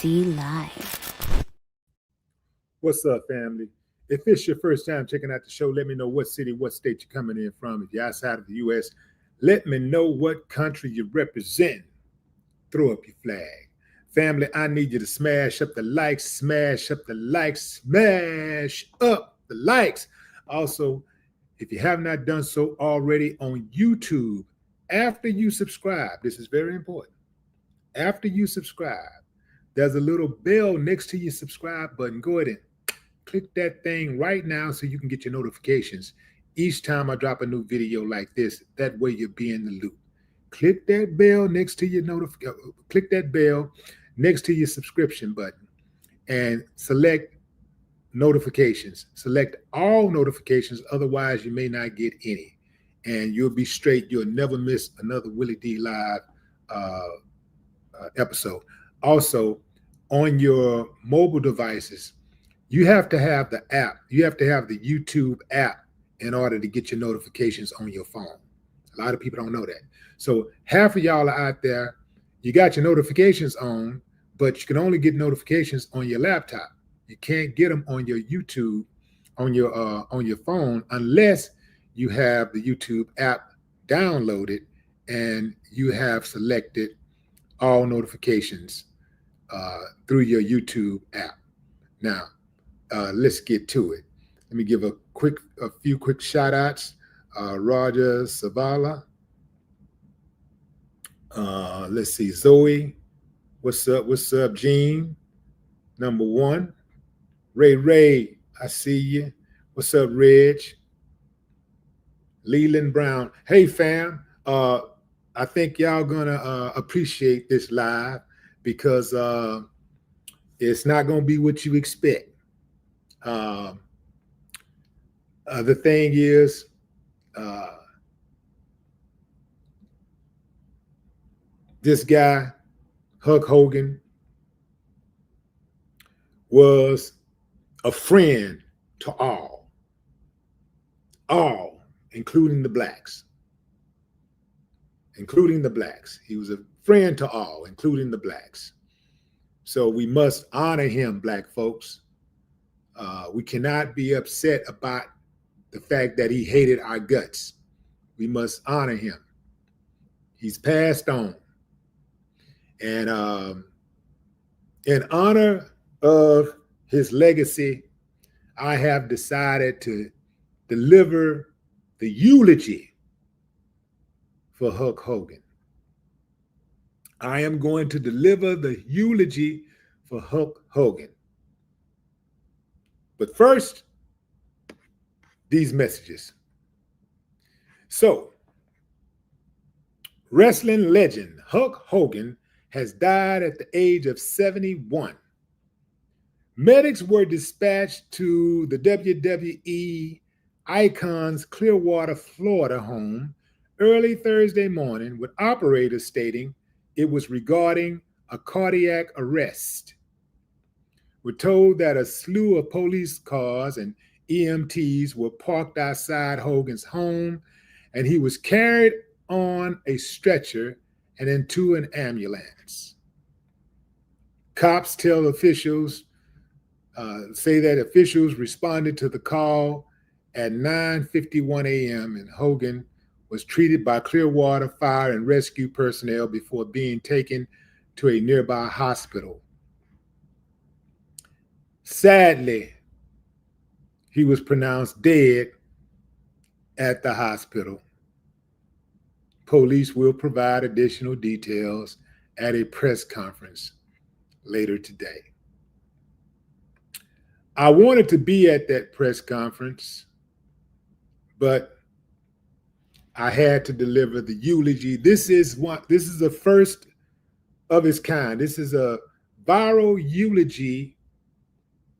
D Live. What's up, family? If it's your first time checking out the show, let me know what city, what state you're coming in from. If you're outside of the U.S., let me know what country you represent. Throw up your flag. Family, I need you to smash up the likes, smash up the likes, smash up the likes. Also, if you have not done so already on YouTube, after you subscribe, this is very important. After you subscribe, there's a little bell next to your subscribe button. Go ahead and click that thing right now so you can get your notifications each time I drop a new video like this. That way you'll be in the loop. Click that bell next to your click that bell next to your subscription button and select notifications. Select all notifications, otherwise you may not get any. And you'll be straight. You'll never miss another Willie D Live episode. Also, on your mobile devices, you have to have the app. You have to have the YouTube app in order to get your notifications on your phone. A lot of people don't know that. So half of y'all are out there, you got your notifications on, but you can only get notifications on your laptop. You can't get them on your YouTube, on your phone, unless you have the YouTube app downloaded and you have selected all notifications through your YouTube app. Now, let's get to it. Let me give a few quick shout outs. Roger Savala. Let's see, Zoe. What's up? What's up, Gene? Number one. Ray, I see you. What's up, Reg? Leland Brown. Hey, fam. I think y'all gonna appreciate this live because it's not gonna be what you expect. The thing is, this guy, Hulk Hogan, was a friend to all, including the blacks. He was a friend to all, including the blacks. So we must honor him, black folks. We cannot be upset about the fact that he hated our guts. We must honor him. He's passed on. And in honor of his legacy, I have decided to deliver the eulogy for Hulk Hogan. I am going to deliver the eulogy for Hulk Hogan. But first, these messages. So, wrestling legend Hulk Hogan has died at the age of 71. Medics were dispatched to the WWE Icon's Clearwater, Florida home early Thursday morning, with operators stating it was regarding a cardiac arrest. We're told that a slew of police cars and EMTs were parked outside Hogan's home, and he was carried on a stretcher and into an ambulance. Cops tell officials, say that officials responded to the call at 9:51 a.m. and Hogan was treated by Clearwater Fire and Rescue personnel before being taken to a nearby hospital. Sadly, he was pronounced dead at the hospital. Police will provide additional details at a press conference later today. I wanted to be at that press conference, but I had to deliver the eulogy. This is a first of its kind. This is a viral eulogy,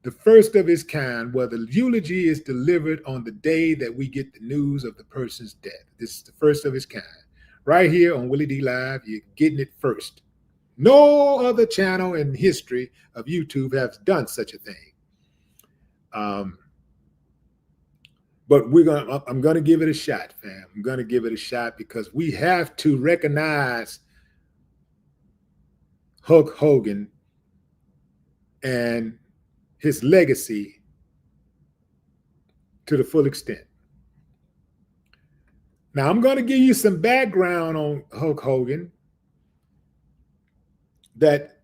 the first of its kind, where the eulogy is delivered on the day that we get the news of the person's death. This is the first of its kind. Right here on Willie D Live, you're getting it first. No other channel in history of YouTube has done such a thing. But I'm gonna give it a shot, fam. I'm gonna give it a shot because we have to recognize Hulk Hogan and his legacy to the full extent. Now, I'm going to give you some background on Hulk Hogan that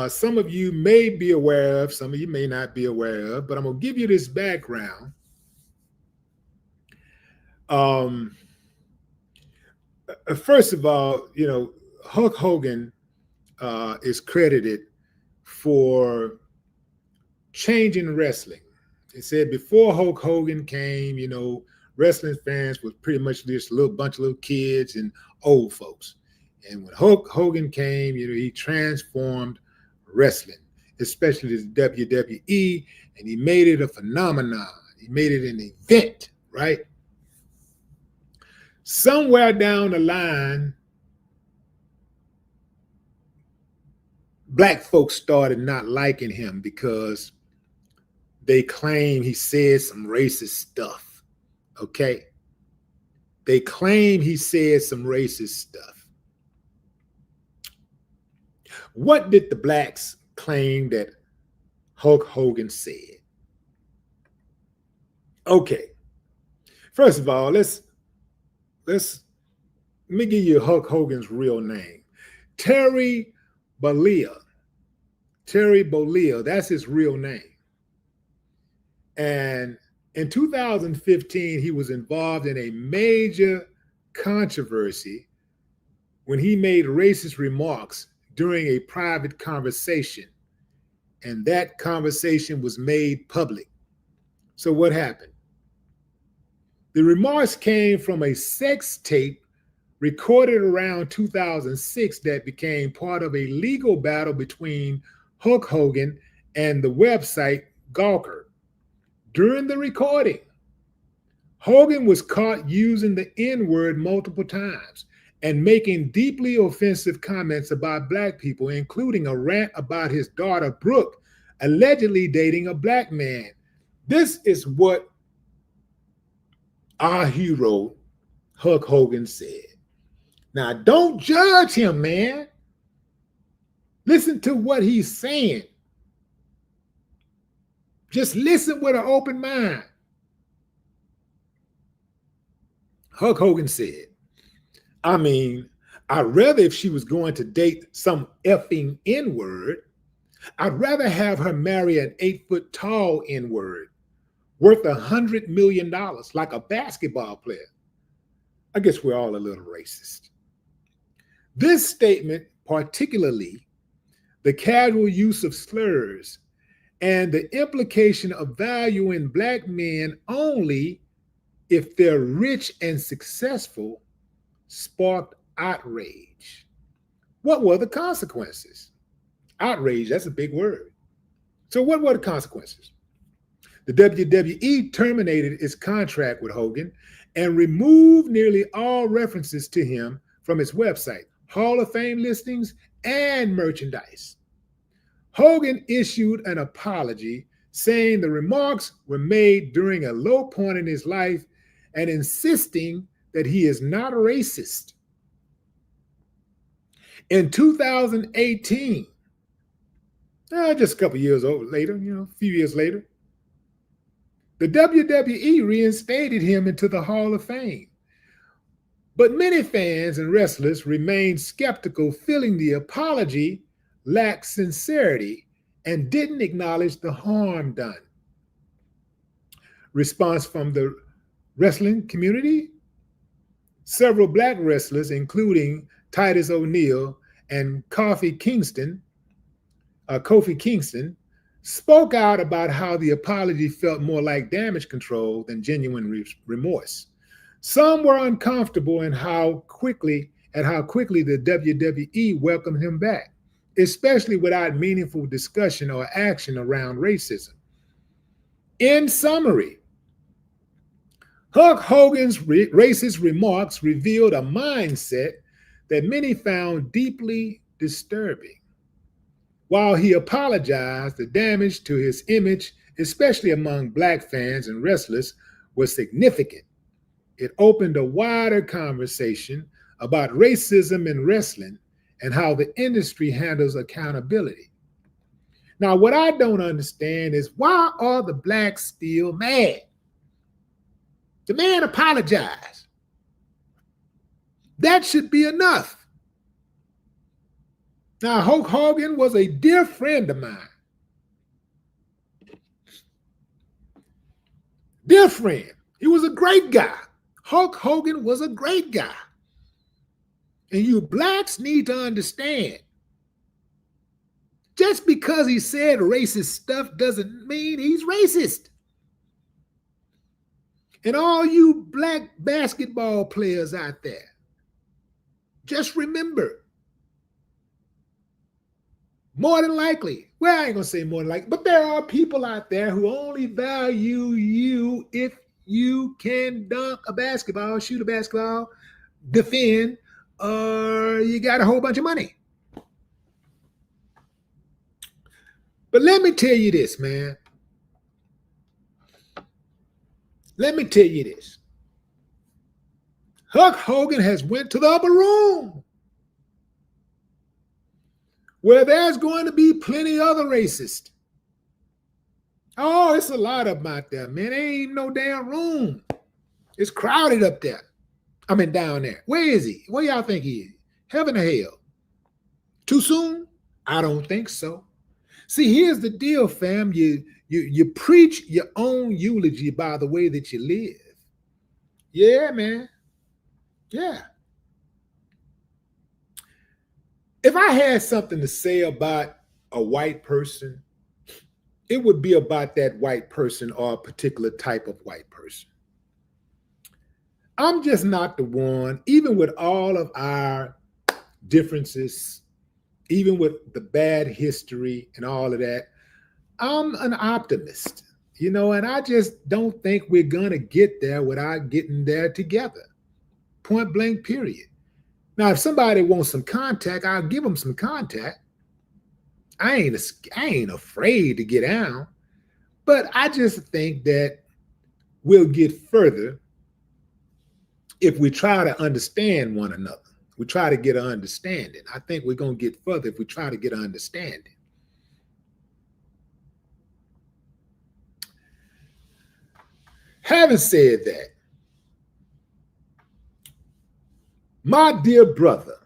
some of you may be aware of, some of you may not be aware of, but I'm going to give you this background. First of all, Hulk Hogan is credited for changing wrestling. It said before Hulk Hogan came, wrestling fans was pretty much just a little bunch of little kids and old folks. And when Hulk Hogan came, he transformed wrestling, especially the WWE, and he made it a phenomenon. He made it an event, right? Somewhere down the line, Black folks started not liking him because they claim he said some racist stuff, okay? They claim he said some racist stuff. What did the Blacks claim that Hulk Hogan said? Okay, first of all, let me give you Hulk Hogan's real name. Terry Bollea. Terry Bollea, that's his real name. And in 2015, he was involved in a major controversy when he made racist remarks during a private conversation. And that conversation was made public. So what happened? The remarks came from a sex tape recorded around 2006 that became part of a legal battle between Hulk Hogan and the website Gawker. During the recording, Hogan was caught using the N-word multiple times and making deeply offensive comments about Black people, including a rant about his daughter, Brooke, allegedly dating a Black man. This is what our hero, Hulk Hogan, said. Now, don't judge him, man. Listen to what he's saying. Just listen with an open mind. Hulk Hogan said, I'd rather if she was going to date some effing N-word, I'd rather have her marry an 8-foot tall N-word worth $100 million like a basketball player. I guess we're all a little racist. This statement, particularly the casual use of slurs and the implication of valuing Black men only if they're rich and successful, sparked outrage. What were the consequences? Outrage, that's a big word. So what were the consequences? The WWE terminated its contract with Hogan and removed nearly all references to him from its website, Hall of Fame listings, and merchandise. Hogan issued an apology saying the remarks were made during a low point in his life and insisting that he is not a racist. In 2018, just a couple years later, a few years later, the WWE reinstated him into the Hall of Fame. But many fans and wrestlers remained skeptical, feeling the apology lacked sincerity and didn't acknowledge the harm done. Response from the wrestling community? Several Black wrestlers, including Titus O'Neil and Kofi Kingston, spoke out about how the apology felt more like damage control than genuine remorse. Some were uncomfortable in how quickly the WWE welcomed him back, especially without meaningful discussion or action around racism. In summary, Hulk Hogan's racist remarks revealed a mindset that many found deeply disturbing. While he apologized, the damage to his image, especially among Black fans and wrestlers, was significant. It opened a wider conversation about racism in wrestling and how the industry handles accountability. Now, what I don't understand is why are the blacks still mad? The man apologized. That should be enough. Now, Hulk Hogan was a dear friend of mine. Dear friend. He was a great guy. Hulk Hogan was a great guy. And you blacks need to understand, just because he said racist stuff doesn't mean he's racist. And all you black basketball players out there, just remember, more than likely, well, I ain't gonna say more than likely, but there are people out there who only value you if you can dunk a basketball, shoot a basketball, defend, or you got a whole bunch of money. But let me tell you this, man. Let me tell you this. Hulk Hogan has went to the upper room where there's going to be plenty other racists. Oh, it's a lot of them out there, man. There ain't no damn room. It's crowded up there. I mean, down there. Where is he? Where y'all think he is? Heaven or hell? Too soon? I don't think so. See, here's the deal, fam. You preach your own eulogy by the way that you live. Yeah, man. Yeah. If I had something to say about a white person, it would be about that white person or a particular type of white person. I'm just not the one, even with all of our differences, even with the bad history and all of that, I'm an optimist, and I just don't think we're going to get there without getting there together. Point blank, period. Now, if somebody wants some contact, I'll give them some contact. I ain't afraid to get down, but I just think that we'll get further if we try to understand one another. We try to get an understanding. I think we're going to get further if we try to get an understanding. Having said that, my dear brother,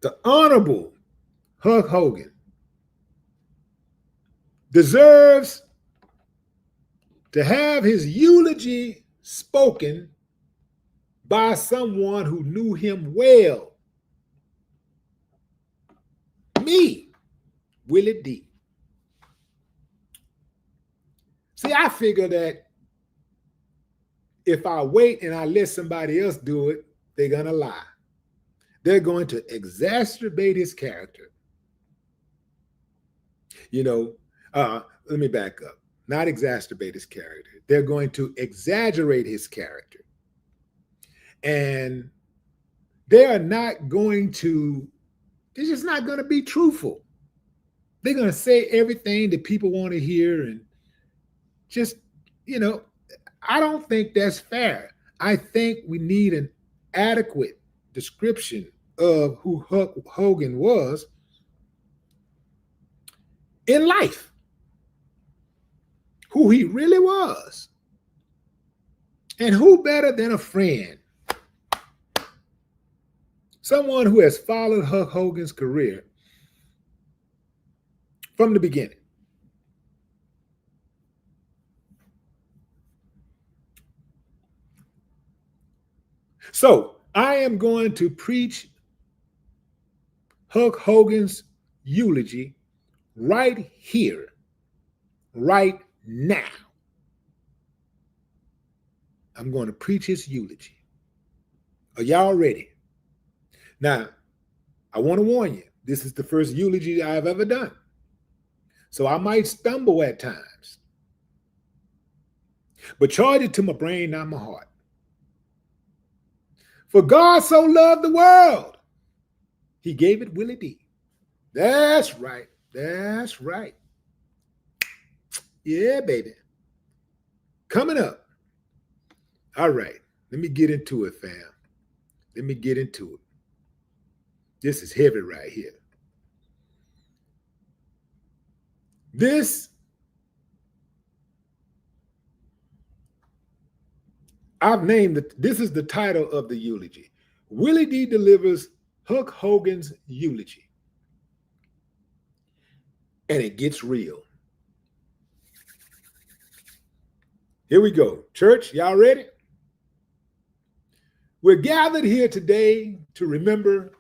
the Honorable Hulk Hogan, deserves to have his eulogy spoken by someone who knew him well. Me, Willie D. See, I figure that if I wait and I let somebody else do it, they're going to lie. They're going to exacerbate his character. Let me back up. Not exacerbate his character. They're going to exaggerate his character. And they're just not going to be truthful. They're going to say everything that people want to hear and just, I don't think that's fair. I think we need an adequate description of who Hogan was in life, who he really was. And who better than a friend? Someone who has followed Hulk Hogan's career from the beginning. So I am going to preach Hulk Hogan's eulogy right here, right now. I'm going to preach his eulogy. Are y'all ready? Now, I want to warn you, this is the first eulogy I've ever done. So I might stumble at times. But charge it to my brain, not my heart. For God so loved the world, he gave it Willie D. That's right. That's right. Yeah, baby. Coming up. All right. Let me get into it, fam. Let me get into it. This is heavy right here. This, I've named it, this is the title of the eulogy. Willie D delivers Hulk Hogan's eulogy. And it gets real. Here we go. Church, y'all ready? We're gathered here today to remember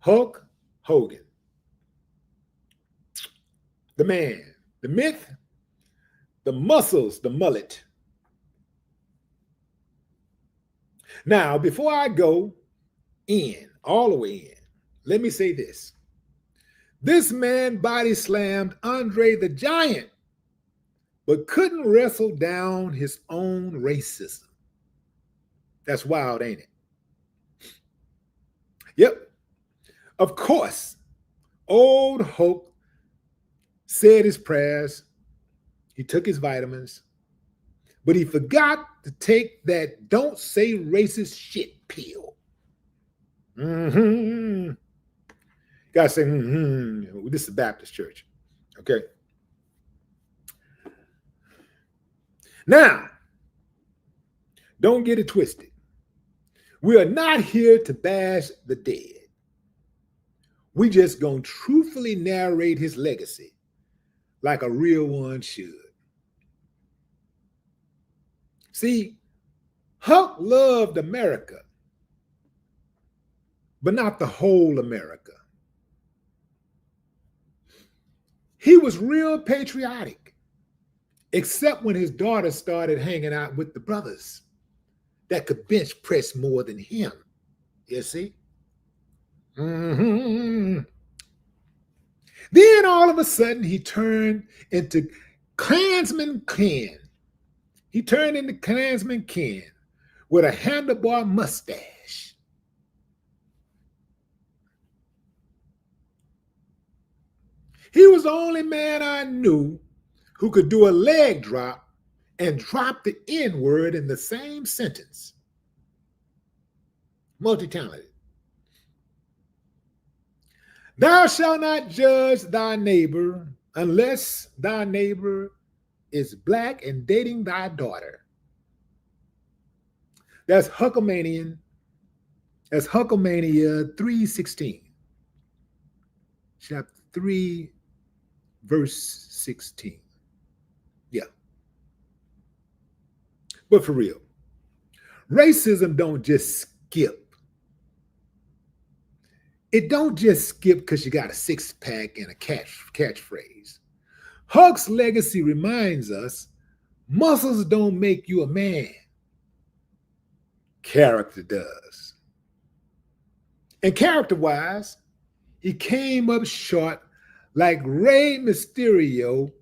Hulk Hogan. The man, the myth, the muscles, the mullet. Now, before I go in, all the way in, let me say this. This man body slammed Andre the Giant, but couldn't wrestle down his own racism. That's wild, ain't it? Yep. Of course, old Hulk said his prayers, he took his vitamins, but he forgot to take that don't say racist shit pill. Mm-hmm. Gotta say, mm-hmm. This is a Baptist church, okay? Now, don't get it twisted. We are not here to bash the dead. We just gonna truthfully narrate his legacy like a real one should. See, Hulk loved America, but not the whole America. He was real patriotic, except when his daughter started hanging out with the brothers that could bench press more than him. You see? Mm-hmm. Then all of a sudden he turned into Klansman Ken. He turned into Klansman Ken with a handlebar mustache. He was the only man I knew who could do a leg drop and drop the N-word in the same sentence. Multi-talented. Thou shalt not judge thy neighbor unless thy neighbor is black and dating thy daughter. That's Hulkamania 3:16. Chapter 3, verse 16. Yeah. But for real, racism don't just skip. It don't just skip because you got a six-pack and a catchphrase. Hulk's legacy reminds us muscles don't make you a man. Character does. And character-wise, he came up short like Rey Mysterio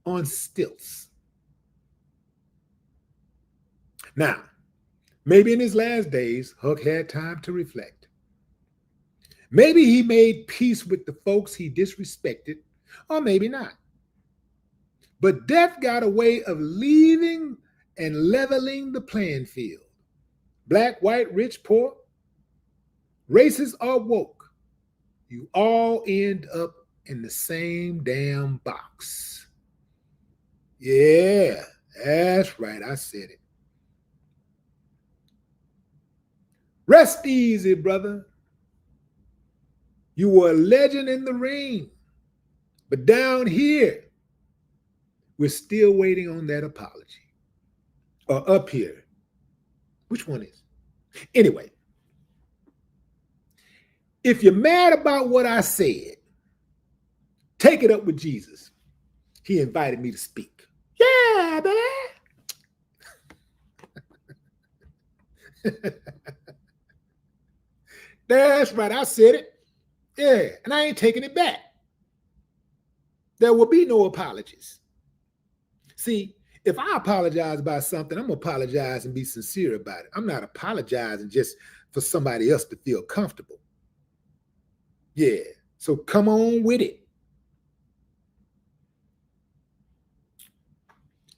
on stilts. Now, maybe in his last days, Hulk had time to reflect. Maybe he made peace with the folks he disrespected, or maybe not. But death got a way of leaving and leveling the playing field. Black, white, rich, poor, racist or woke, you all end up in the same damn box. Yeah, that's right, I said it. Rest easy, brother. You were a legend in the ring, but down here, we're still waiting on that apology. Or up here. Which one is? Anyway, if you're mad about what I said, take it up with Jesus. He invited me to speak. Yeah, baby. That's right, I said it. Yeah, and I ain't taking it back. There will be no apologies. See, if I apologize about something, I'm going to apologize and be sincere about it. I'm not apologizing just for somebody else to feel comfortable. Yeah, so come on with it.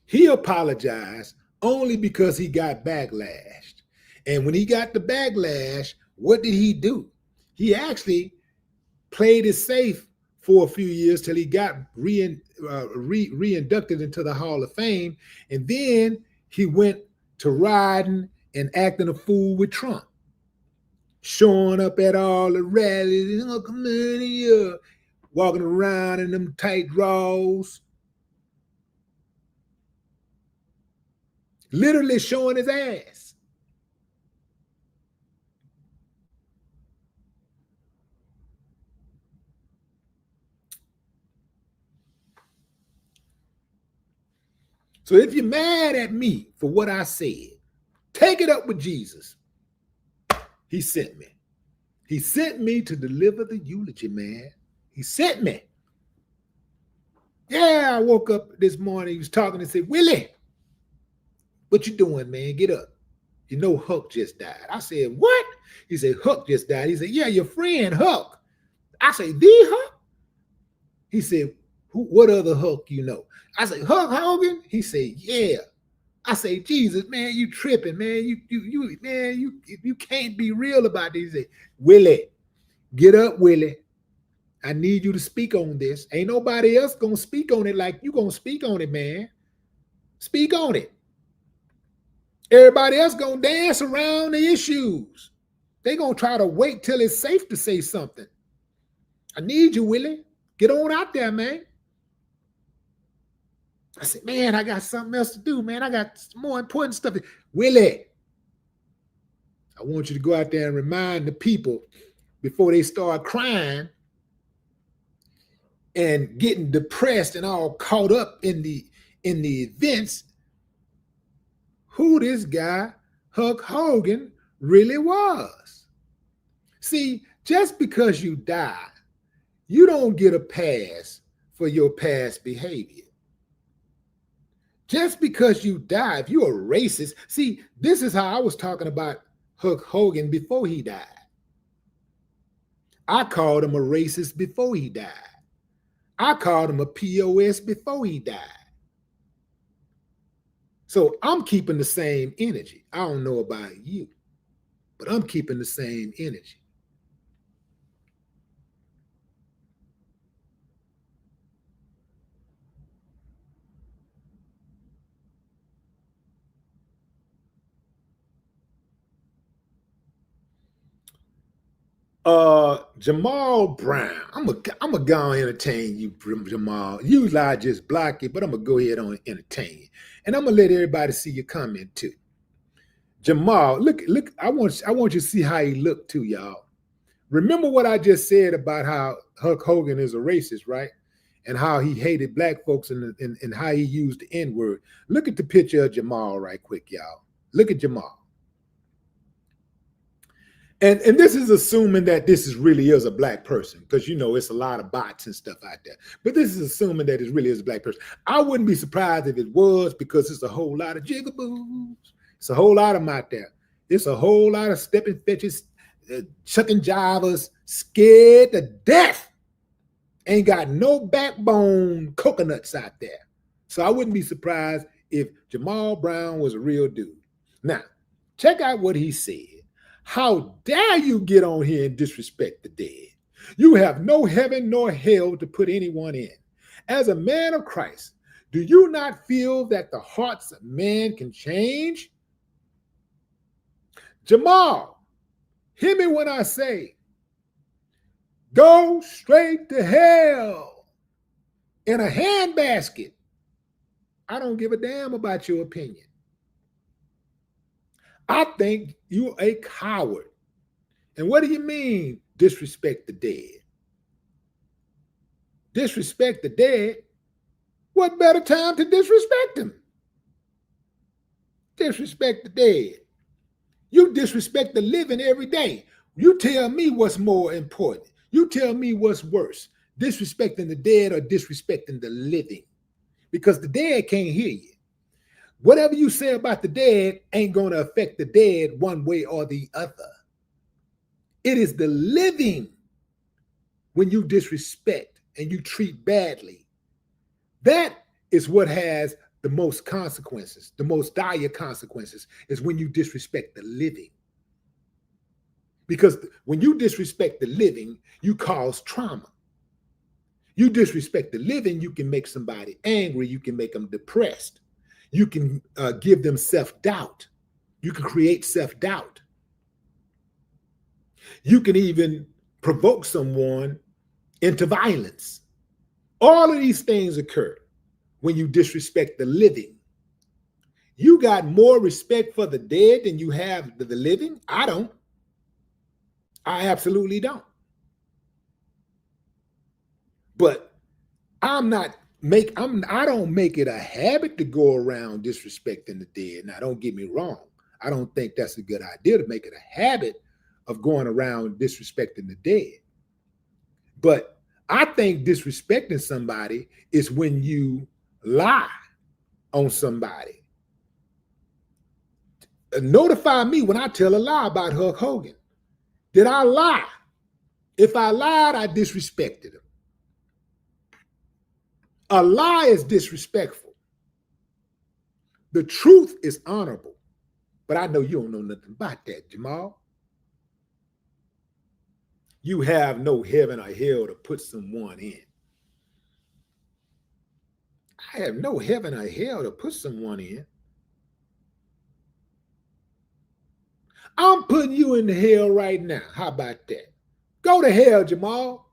He apologized only because he got backlashed. And when he got the backlash, what did he do? He actually played it safe for a few years till he got reinducted into the Hall of Fame. And then he went to riding and acting a fool with Trump, showing up at all the rallies, walking around in them tight drawers, literally showing his ass. So if you're mad at me for what I said, take it up with Jesus. He sent me. He sent me to deliver the eulogy, man. He sent me. Yeah, I woke up this morning, he was talking and said, Willie, what you doing, man? Get up. You know Huck just died. I said, what? He said, Huck just died. He said, yeah, your friend Huck. I said, the Huck? He said, what other Huck you know? I said, Huck Hogan? He said, yeah. I say, Jesus, man, you tripping, man. You can't be real about this. He said, Willie, get up, Willie. I need you to speak on this. Ain't nobody else gonna speak on it like you gonna speak on it, man. Speak on it. Everybody else gonna dance around the issues. They gonna try to wait till it's safe to say something. I need you, Willie. Get on out there, man. I said, man, I got something else to do, man. I got more important stuff. Willie, I want you to go out there and remind the people before they start crying and getting depressed and all caught up in the events, who this guy, Huck Hogan, really was. See, just because you die, you don't get a pass for your past behavior. Just because you die, if you're a racist, see, this is how I was talking about Huck Hogan before he died. I called him a racist before he died. I called him a POS before he died. So I'm keeping the same energy. I don't know about you, but I'm keeping the same energy. Jamal Brown. I'm gonna go and entertain you, Jamal. Usually I just block it, but I'm gonna go ahead and entertain you. And I'm gonna let everybody see your comment too. Jamal, look, I want you to see how he looked too, y'all. Remember what I just said about how Huck Hogan is a racist, right? And how he hated black folks and how he used the N-word. Look at the picture of Jamal right quick, y'all. Look at Jamal. And this is assuming that this really is a black person, because you know it's a lot of bots and stuff out there. But this is assuming that it really is a black person. I wouldn't be surprised if it was, because it's a whole lot of jigaboos. It's a whole lot of them out there. It's a whole lot of stepping fetches, chucking jivers, scared to death. Ain't got no backbone coconuts out there. So I wouldn't be surprised if Jamal Brown was a real dude. Now, check out what he said. How dare you get on here and disrespect the dead? You have no heaven nor hell to put anyone in. As a man of Christ, do you not feel that the hearts of man can change? Jamal, hear me when I say, go straight to hell in a handbasket. I don't give a damn about your opinion. I think you're a coward. And what do you mean, disrespect the dead? Disrespect the dead? What better time to disrespect them? Disrespect the dead. You disrespect the living every day. You tell me what's more important. You tell me what's worse, disrespecting the dead or disrespecting the living. Because the dead can't hear you. Whatever you say about the dead ain't going to affect the dead one way or the other. It is the living when you disrespect and you treat badly. That is what has the most consequences, the most dire consequences, is when you disrespect the living. Because when you disrespect the living, you cause trauma. You disrespect the living, you can make somebody angry, you can make them depressed, you can give them self-doubt, you can create self-doubt, you can even provoke someone into violence. All of these things occur when you disrespect the living. You got more respect for the dead than you have the living? I don't. I absolutely don't. But I don't make it a habit to go around disrespecting the dead. Now, don't get me wrong. I don't think that's a good idea to make it a habit of going around disrespecting the dead. But I think disrespecting somebody is when you lie on somebody. Notify me when I tell a lie about Hulk Hogan. Did I lie? If I lied, I disrespected him. A lie is disrespectful. The truth is honorable. But I know you don't know nothing about that, Jamal. You have no heaven or hell to put someone in. I have no heaven or hell to put someone in. I'm putting you in the hell right now. How about that? Go to hell, Jamal.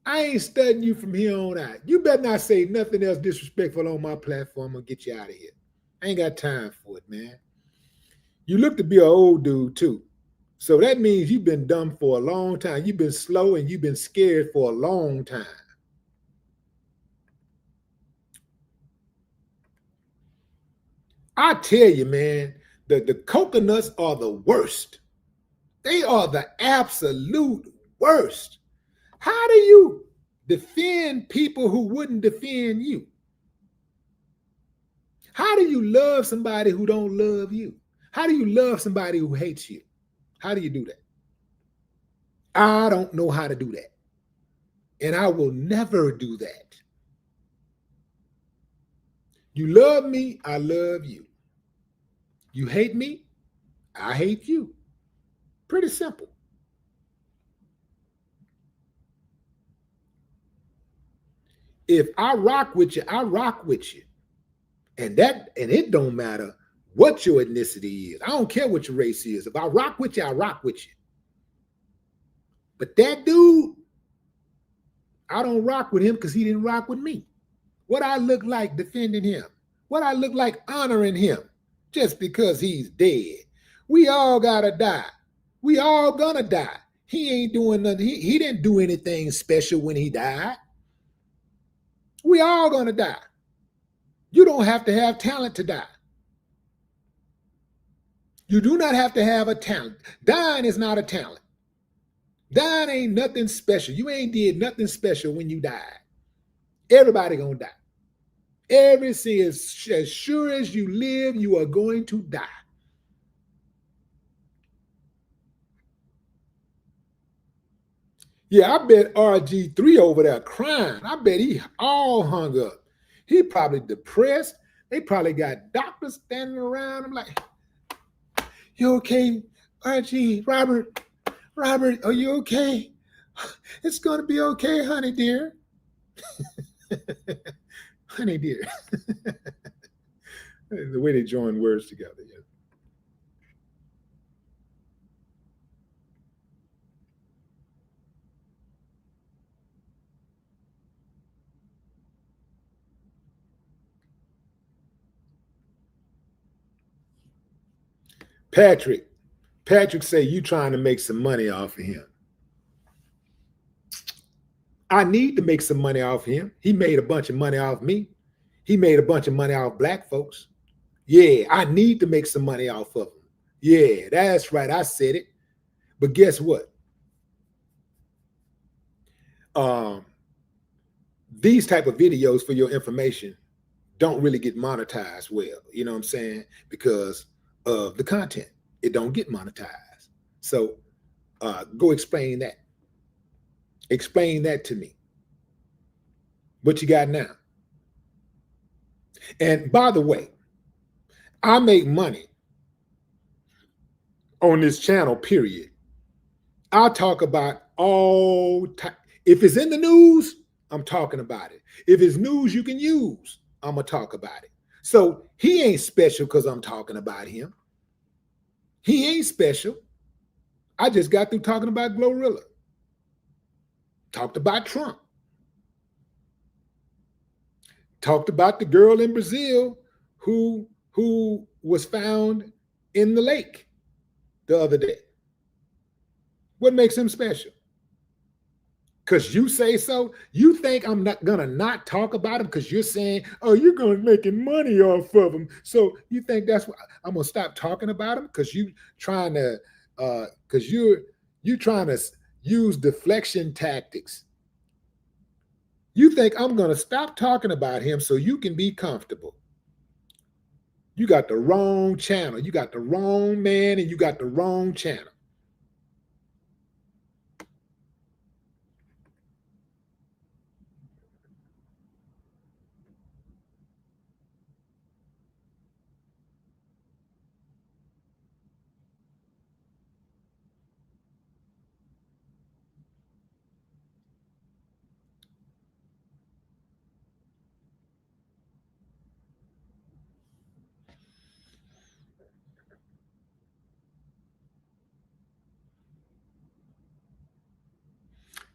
I ain't studying you from here on out. You better not say nothing else disrespectful on my platform. I'll get you out of here. I ain't got time for it, man. You look to be an old dude, too. So that means you've been dumb for a long time. You've been slow and you've been scared for a long time. I tell you, man, the coconuts are the worst. They are the absolute worst. How do you defend people who wouldn't defend you? How do you love somebody who don't love you? How do you love somebody who hates you? How do you do that? I don't know how to do that. And I will never do that. You love me, I love you. You hate me, I hate you. Pretty simple. If I rock with you, I rock with you. And it don't matter what your ethnicity is. I don't care what your race is. If I rock with you, I rock with you. But that dude, I don't rock with him because he didn't rock with me. What I look like defending him? What I look like honoring him just because he's dead? We all gotta die. We all gonna die. He ain't doing nothing. He didn't do anything special when he died. We all gonna die. You don't have to have talent to die. You do not have to have a talent. Dying is not a talent. Dying ain't nothing special. You ain't did nothing special when you died. Everybody gonna die. As sure as you live, you are going to die. Yeah, I bet RG3 over there crying. I bet he all hung up. He probably depressed. They probably got doctors standing around him like, you okay, RG, Robert, are you okay? It's going to be okay, honey dear. Honey dear. The way they join words together. Yeah. Patrick say you trying to make some money off of him. I need to make some money off of him. He made a bunch of money off me. He made a bunch of money off black folks. Yeah, I need to make some money off of him. Yeah, that's right. I said it. But guess what? These type of videos, for your information, don't really get monetized well. You know what I'm saying? Because of the content. It don't get monetized. So go explain that. Explain that to me. What you got now? And by the way, I make money on this channel, period. I'll talk about all If it's in the news, I'm talking about it. If it's news you can use, I'm going to talk about it. So he ain't special because I'm talking about him. He ain't special. I just got through talking about Glorilla. Talked about Trump. Talked about the girl in Brazil who was found in the lake the other day. What makes him special? Because you say so? You think I'm not gonna not talk about him because you're saying, oh, you're gonna making money off of him. So you think that's what I'm gonna stop talking about him because you trying to because you're trying to use deflection tactics. You think I'm gonna stop talking about him so you can be comfortable. You got the wrong channel. You got the wrong man and you got the wrong channel.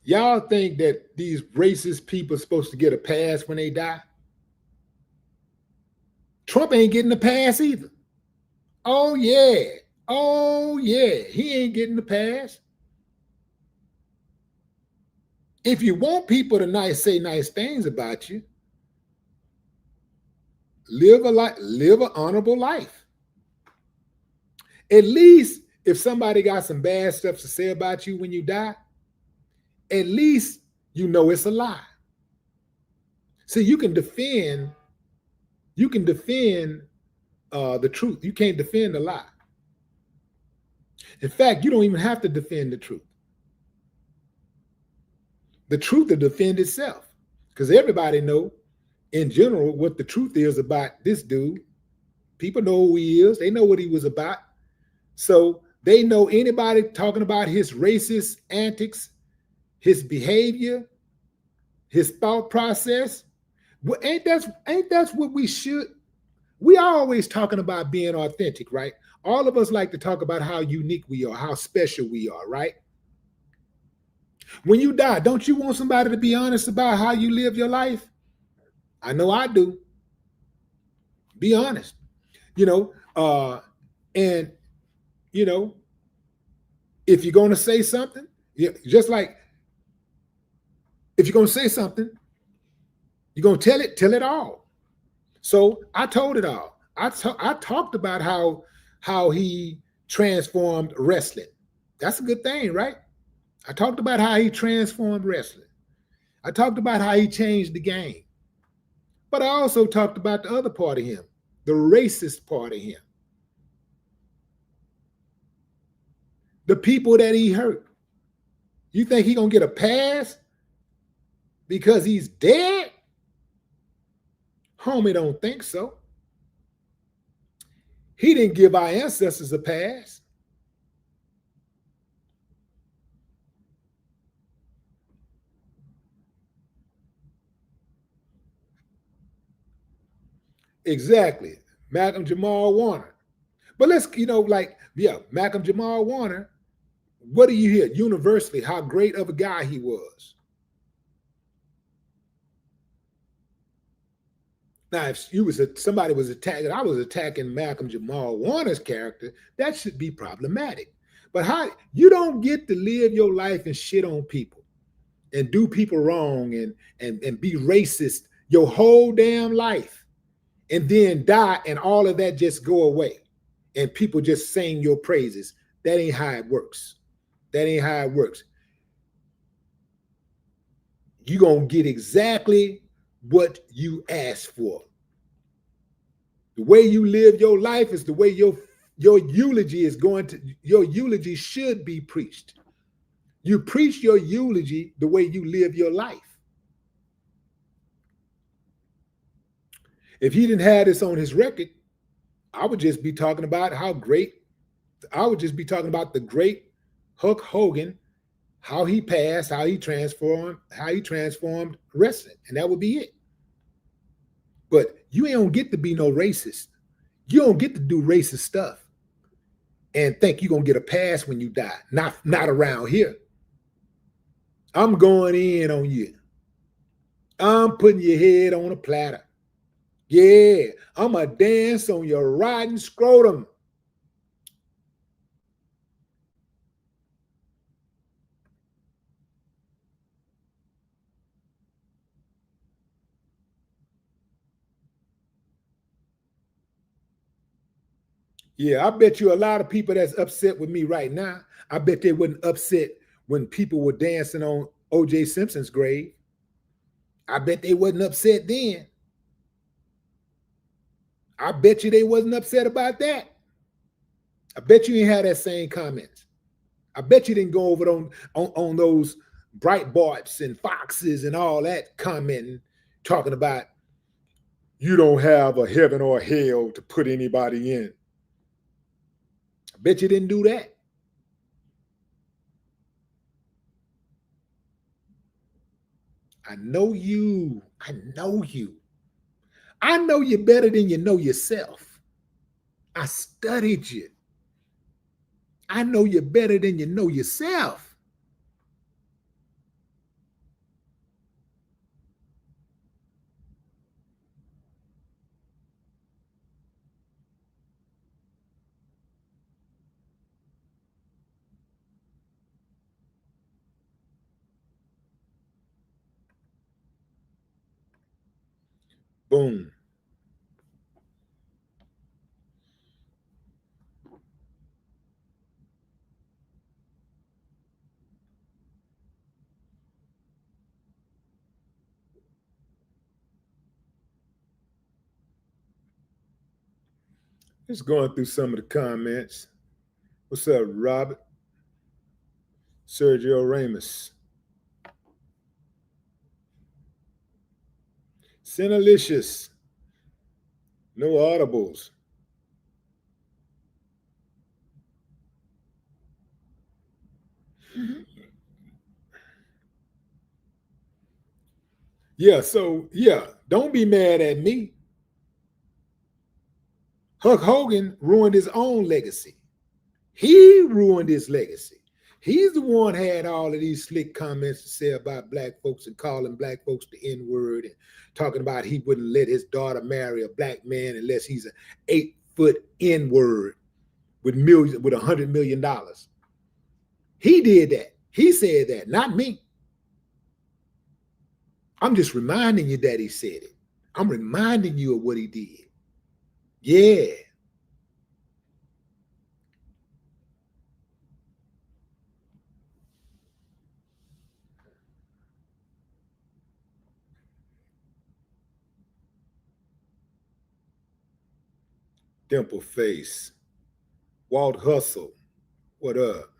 Y'all think that these racist people are supposed to get a pass when they die? Trump ain't getting a pass either. Oh, yeah. Oh, yeah. He ain't getting the pass. If you want people to say nice things about you, live an honorable life. At least if somebody got some bad stuff to say about you when you die, at least you know it's a lie. See, you can defend the truth. You can't defend a lie. In fact, you don't even have to defend the truth. The truth will defend itself because everybody know in general what the truth is about this dude. People know who he is. They know what he was about. So they know anybody talking about his racist antics, his behavior, his thought process. Well, ain't that what we should? We are always talking about being authentic, right? All of us like to talk about how unique we are, how special we are, right? When you die, don't you want somebody to be honest about how you live your life? I know I do. Be honest. And if you're going to say something, just like if you're going to say something, you're going to tell it all. So I told it all. I talked about how he transformed wrestling. That's a good thing, right? I talked about how he transformed wrestling. I talked about how he changed the game. But I also talked about the other part of him, the racist part of him. The people that he hurt. You think he's going to get a pass because he's dead? Homie, don't think so. He didn't give our ancestors a pass. Exactly. Malcolm Jamal Warner. But let's, Malcolm Jamal Warner, what do you hear universally how great of a guy he was? Now, if somebody was attacking, I was attacking Malcolm Jamal Warner's character, that should be problematic. But how you don't get to live your life and shit on people and do people wrong and be racist your whole damn life and then die and all of that just go away and people just sing your praises. That ain't how it works. That ain't how it works. You're going to get exactly what you asked for. The way you live your life is the way your eulogy is going to, your eulogy should be preached. You preach your eulogy the way you live your life. If he didn't have this on his record, I would just be talking about the great Hulk Hogan, how he passed, how he transformed wrestling, and that would be it. But you ain't don't get to be no racist. You don't get to do racist stuff and think you're gonna get a pass when you die. Not around here. I'm going in on you. I'm putting your head on a platter. Yeah, I'm going to dance on your rotten scrotum. Yeah, I bet you a lot of people that's upset with me right now, I bet they wasn't upset when people were dancing on O.J. Simpson's grave. I bet they wasn't upset then. I bet you they wasn't upset about that. I bet you didn't have that same comments. I bet you didn't go over on those Breitbarts and Foxes and all that commenting, talking about you don't have a heaven or a hell to put anybody in. I bet you didn't do that. I know you. I know you. I know you better than you know yourself. I studied you. I know you better than you know yourself. Boom. Just going through some of the comments. What's up, Robert? Sergio Ramos. Sinalicious. No audibles. Yeah, so yeah, don't be mad at me. Hulk Hogan ruined his own legacy. He ruined his legacy. He's the one had all of these slick comments to say about black folks and calling black folks the N-word and talking about he wouldn't let his daughter marry a black man unless he's an 8-foot N-word with $100 million. He did that. He said that, not me. I'm just reminding you that he said it. I'm reminding you of what he did. Yeah. Dimple face. Walt Hustle. What up?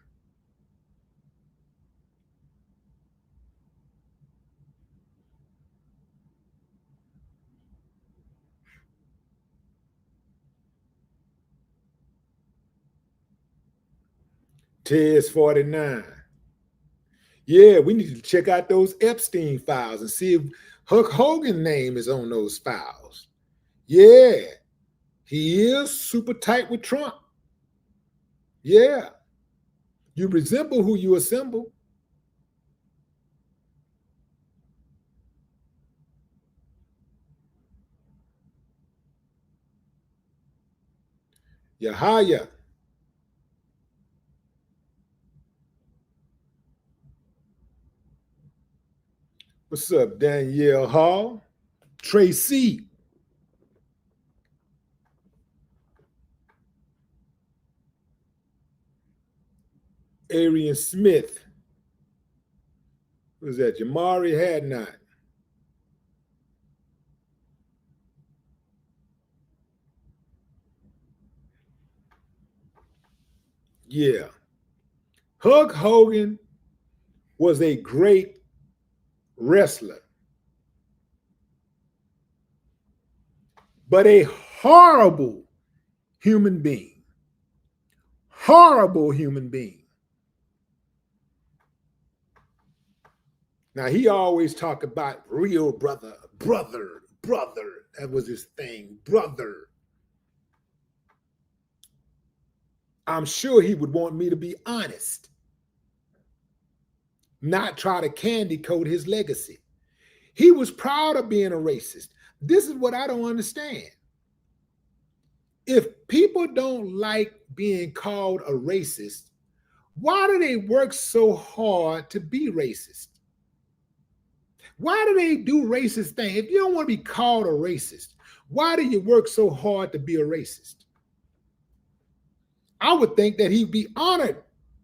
Tez 49. Yeah, we need to check out those Epstein files and see if Hulk Hogan's name is on those files. Yeah, he is super tight with Trump. Yeah, you resemble who you assemble. Yahaya. What's up, Danielle Hall? Tracy. Arian Smith. Who's that? Jamari Hadnot. Yeah. Hulk Hogan was a great wrestler, but a horrible human being. Horrible human being. Now, he always talked about real brother, brother, brother. That was his thing, brother. I'm sure he would want me to be honest, not try to candy coat his legacy. He was proud of being a racist. This is what I don't understand. If people don't like being called a racist, why do they work so hard to be racist? Why do they do racist things? If you don't want to be called a racist, why do you work so hard to be a racist? I would think that he'd be honored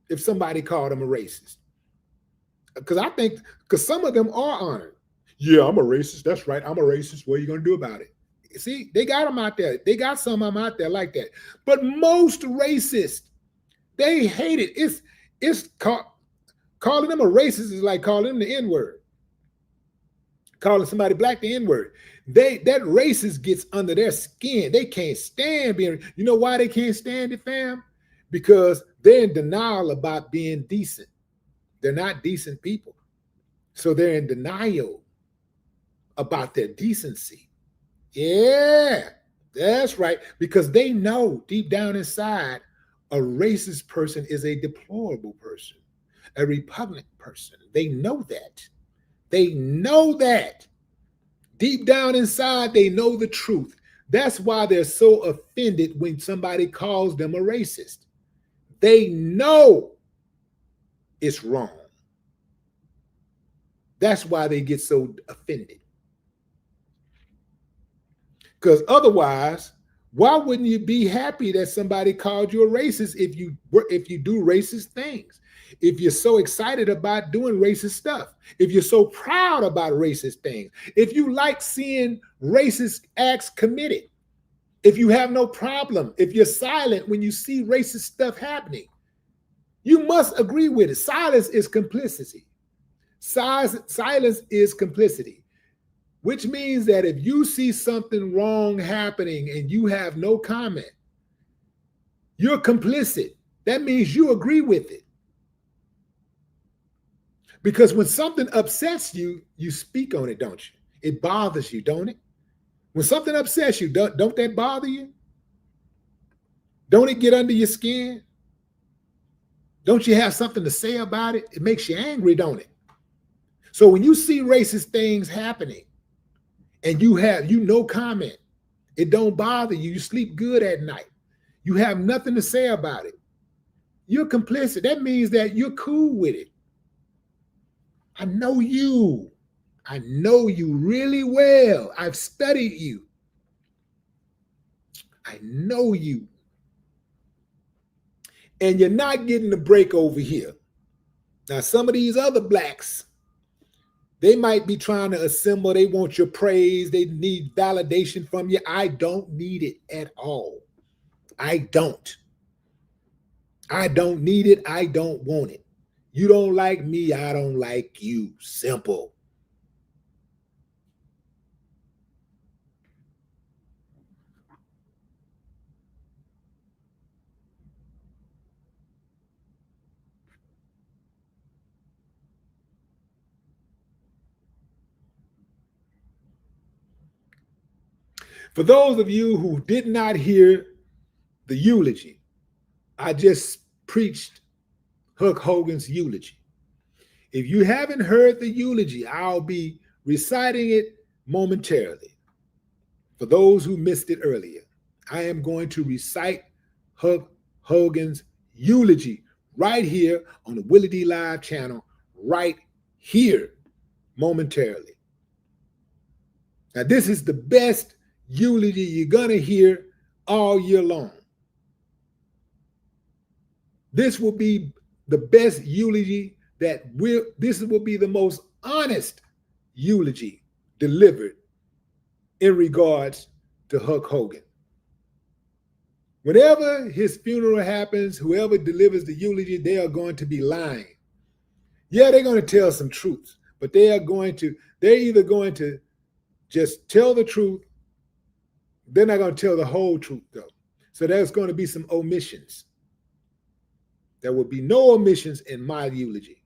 if somebody called him a racist. Because some of them are honored. Yeah, I'm a racist. That's right. I'm a racist. What are you going to do about it? See, they got them out there. They got some of them out there like that. But most racists, they hate it. Calling them a racist is like calling them the N-word. Calling somebody black the N-word. That racist gets under their skin. They can't stand being, you know why they can't stand it, fam? Because they're in denial about being decent. They're not decent people. So they're in denial about their decency. Yeah, that's right. Because they know deep down inside, a racist person is a deplorable person, a repugnant person. They know that. They know that. Deep down inside, they know the truth. That's why they're so offended when somebody calls them a racist. They know it's wrong. That's why they get so offended. Because otherwise, why wouldn't you be happy that somebody called you a racist if you do racist things? If you're so excited about doing racist stuff, if you're so proud about racist things, if you like seeing racist acts committed, if you have no problem, if you're silent when you see racist stuff happening, you must agree with it. Silence is complicity. Silence is complicity, which means that if you see something wrong happening and you have no comment, you're complicit. That means you agree with it. Because when something upsets you, you speak on it, don't you? It bothers you, don't it? When something upsets you, don't that bother you? Don't it get under your skin? Don't you have something to say about it? It makes you angry, don't it? So when you see racist things happening and you no comment, it don't bother you. You sleep good at night. You have nothing to say about it. You're complicit. That means that you're cool with it. I know you. I know you really well. I've studied you. I know you. And you're not getting a break over here. Now, some of these other blacks, they might be trying to assemble. They want your praise. They need validation from you. I don't need it at all. I don't. I don't need it. I don't want it. You don't like me. I don't like you. Simple. For those of you who did not hear the eulogy, I just preached Hulk Hogan's eulogy. If you haven't heard the eulogy, I'll be reciting it momentarily. For those who missed it earlier, I am going to recite Hulk Hogan's eulogy right here on the Willie D Live channel, right here, momentarily. Now, this is the best eulogy you're going to hear all year long. This will be the best eulogy this will be the most honest eulogy delivered in regards to Hulk Hogan. Whenever his funeral happens, whoever delivers the eulogy, they are going to be lying. Yeah, they're going to tell some truths, but they're either going to just tell the truth. They're not going to tell the whole truth, though. So there's going to be some omissions. There will be no omissions in my eulogy.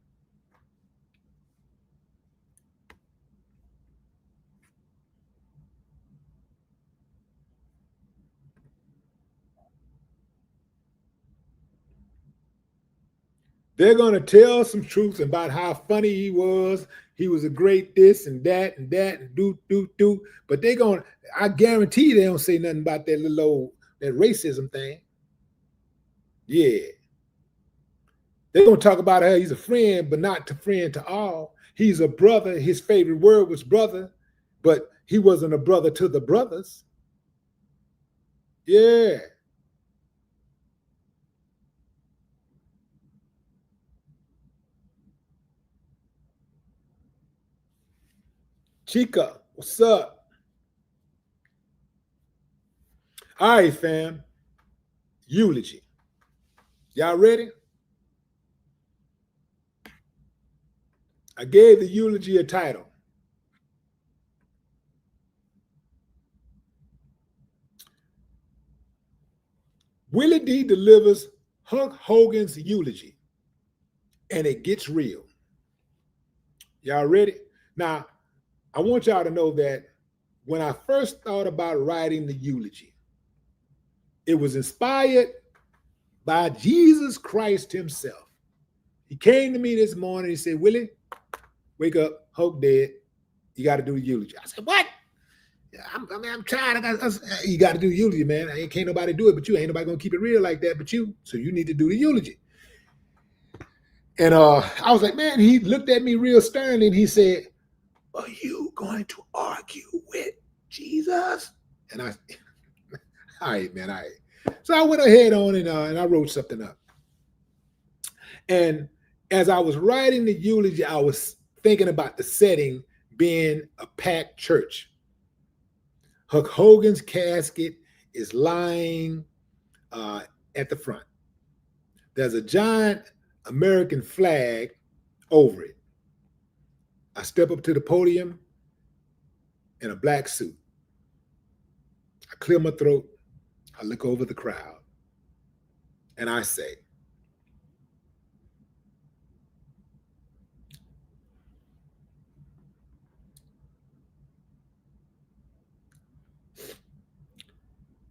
They're going to tell some truths about how funny he was. He was a great this and that and that and do. But they're going to, I guarantee they don't say nothing about that little old, that racism thing. Yeah. They're going to talk about how he's a friend, but not a friend to all. He's a brother. His favorite word was brother, but he wasn't a brother to the brothers. Yeah. Chica, what's up? All right, fam. Eulogy. Y'all ready? I gave the eulogy a title. Willie D delivers Hulk Hogan's eulogy, and it gets real. Y'all ready? Now, I want y'all to know that when I first thought about writing the eulogy, it was inspired by Jesus Christ himself. He came to me this morning. He said, Willie, wake up. Hulk dead. You got to do a eulogy. I said, what? I'm tired. You got to do the eulogy, man. Can't nobody do it but you. Ain't nobody going to keep it real like that but you. So you need to do the eulogy. And I was like, man, he looked at me real sternly and he said, are you going to argue with Jesus? And I, all right, man, all right. So I went ahead on and I wrote something up. And as I was writing the eulogy, I was thinking about the setting being a packed church. Hulk Hogan's casket is lying at the front. There's a giant American flag over it. I step up to the podium in a black suit. I clear my throat. I look over the crowd and I say,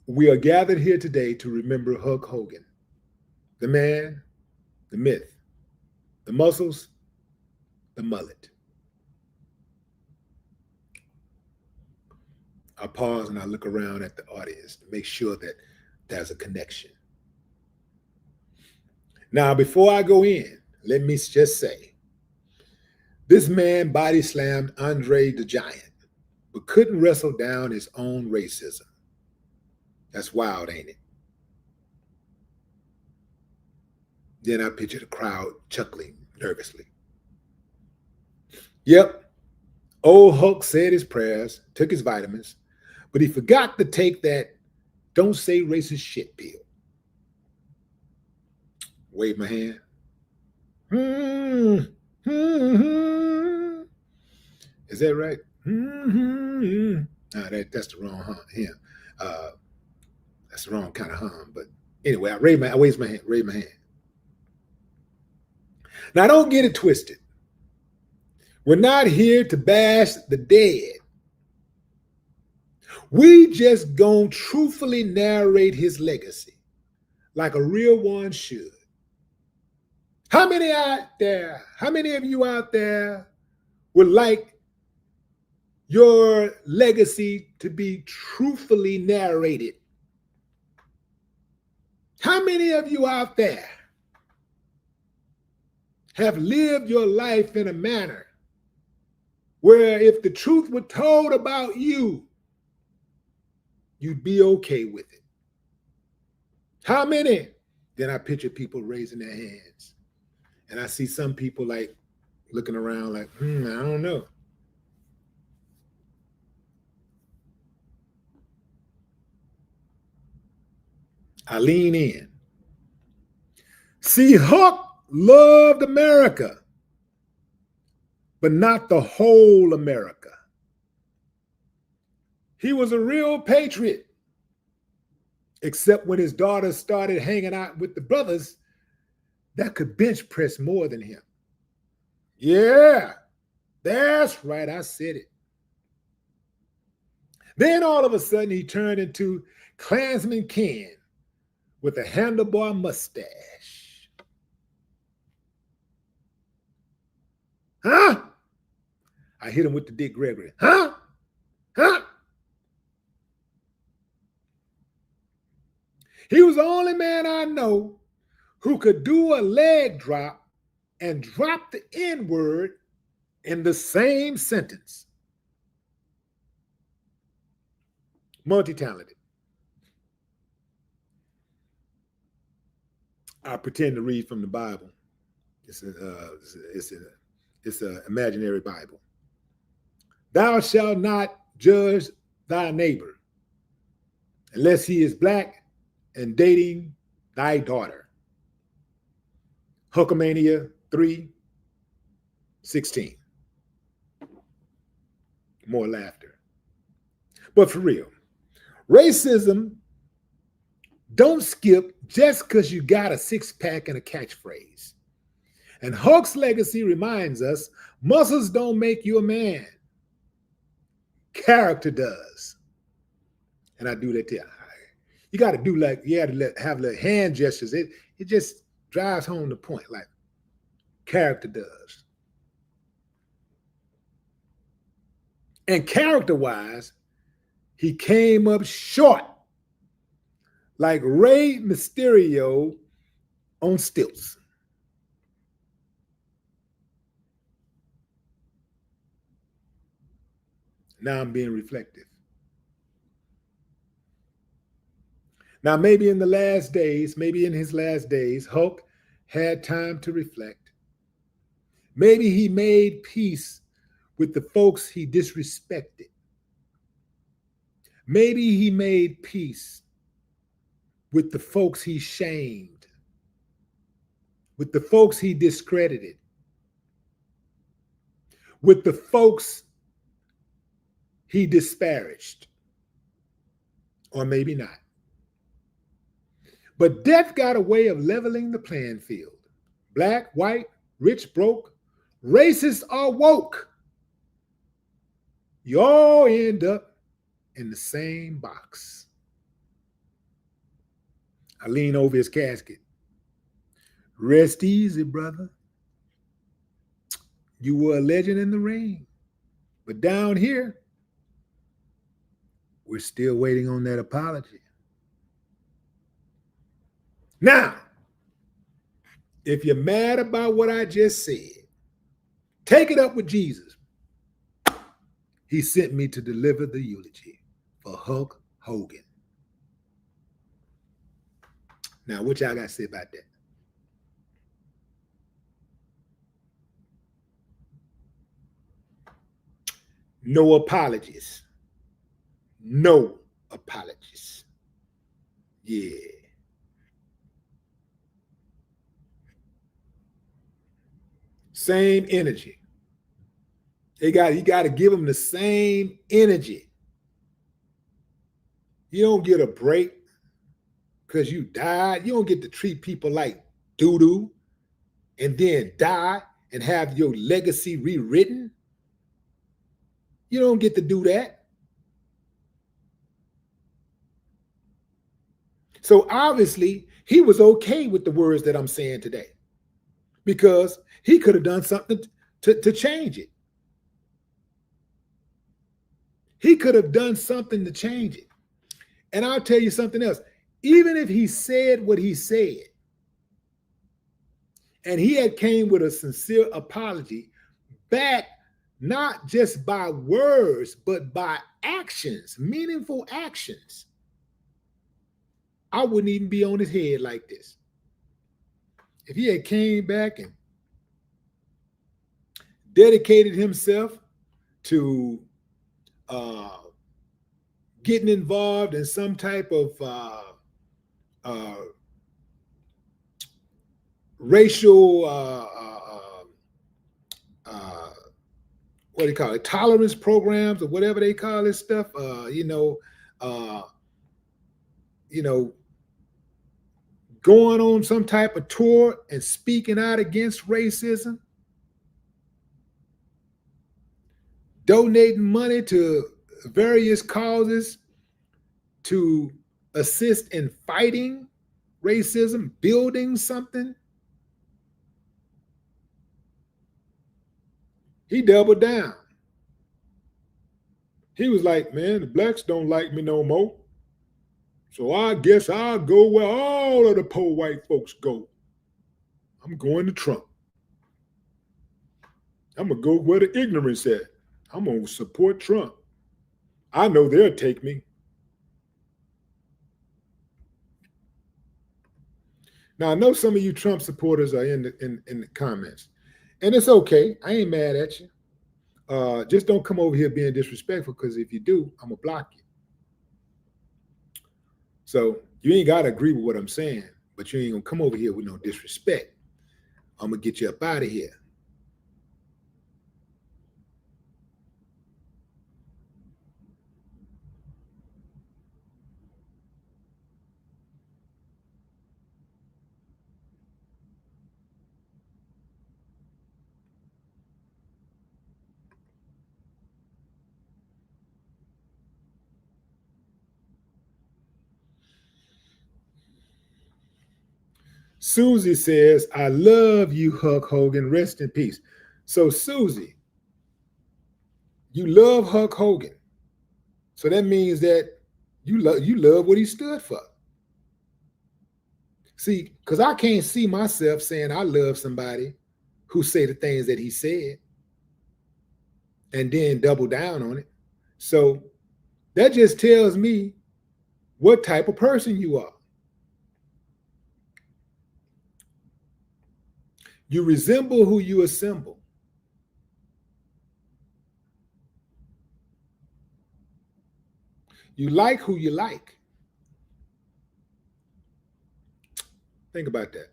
we are gathered here today to remember Hulk Hogan, the man, the myth, the muscles, the mullet. I pause and I look around at the audience to make sure that there's a connection. Now, before I go in, let me just say, this man body slammed Andre the Giant, but couldn't wrestle down his own racism. That's wild, ain't it? Then I picture the crowd chuckling nervously. Yep, old Hulk said his prayers, took his vitamins, but he forgot to take that don't say racist shit pill. Wave my hand. Is that right? That's the wrong hum. That's the wrong kind of hum. But anyway, I raise my hand. Now, don't get it twisted. We're not here to bash the dead. We just gonna truthfully narrate his legacy like a real one should. How many of you out there would like your legacy to be truthfully narrated? How many of you out there have lived your life in a manner where if the truth were told about you, you'd be okay with it? How many? Then I picture people raising their hands. And I see some people like looking around like, I don't know. I lean in. See, Huck loved America, but not the whole America. He was a real patriot, except when his daughters started hanging out with the brothers that could bench press more than him. Yeah, that's right, I said it. Then all of a sudden he turned into Klansman Ken with a handlebar mustache. Huh? I hit him with the Dick Gregory. Huh? Huh? He was the only man I know who could do a leg drop and drop the N-word in the same sentence. Multi-talented. I pretend to read from the Bible. It's an imaginary Bible. Thou shalt not judge thy neighbor unless he is black and dating thy daughter. Hulkamania 3:16. More laughter. But for real, racism don't skip just because you got a six-pack and a catchphrase. And Hulk's legacy reminds us muscles don't make you a man. Character does. And I do that to you. You got to do like, you have to have little hand gestures. It just drives home the point, like character does. And character-wise, he came up short, like Rey Mysterio on stilts. Now I'm being reflective. Now, maybe in his last days, Hulk had time to reflect. Maybe he made peace with the folks he disrespected. Maybe he made peace with the folks he shamed, with the folks he discredited, with the folks he disparaged, or maybe not. But death got a way of leveling the playing field. Black, white, rich, broke, racist, or woke. You all end up in the same box. I lean over his casket. Rest easy, brother. You were a legend in the ring. But down here, we're still waiting on that apology. Now, if you're mad about what I just said, take it up with Jesus. He sent me to deliver the eulogy for Hulk Hogan. Now, what y'all got to say about that? No apologies. No apologies. Yeah. Same energy. You got to give them the same energy. You don't get a break because you died. You don't get to treat people like doo-doo and then die and have your legacy rewritten. You don't get to do that. So obviously, he was okay with the words that I'm saying today because he could have done something to change it. He could have done something to change it. And I'll tell you something else. Even if he said what he said, and he had came with a sincere apology, backed not just by words, but by actions, meaningful actions, I wouldn't even be on his head like this. If he had came back and dedicated himself to getting involved in some type of racial, what do you call it, tolerance programs or whatever they call this stuff, going on some type of tour and speaking out against racism, donating money to various causes to assist in fighting racism, building something. He doubled down. He was like, man, the blacks don't like me no more. So I guess I'll go where all of the poor white folks go. I'm going to Trump. I'm going to go where the ignorance at. I'm going to support Trump. I know they'll take me. Now, I know some of you Trump supporters are in the comments, and it's okay. I ain't mad at you. Just don't come over here being disrespectful, because if you do, I'm going to block you. So you ain't got to agree with what I'm saying, but you ain't going to come over here with no disrespect. I'm going to get you up out of here. Susie says, I love you, Hulk Hogan. Rest in peace. So, Susie, you love Hulk Hogan. So that means that you love what he stood for. See, because I can't see myself saying I love somebody who say the things that he said and then double down on it. So that just tells me what type of person you are. You resemble who you assemble. You like who you like. Think about that.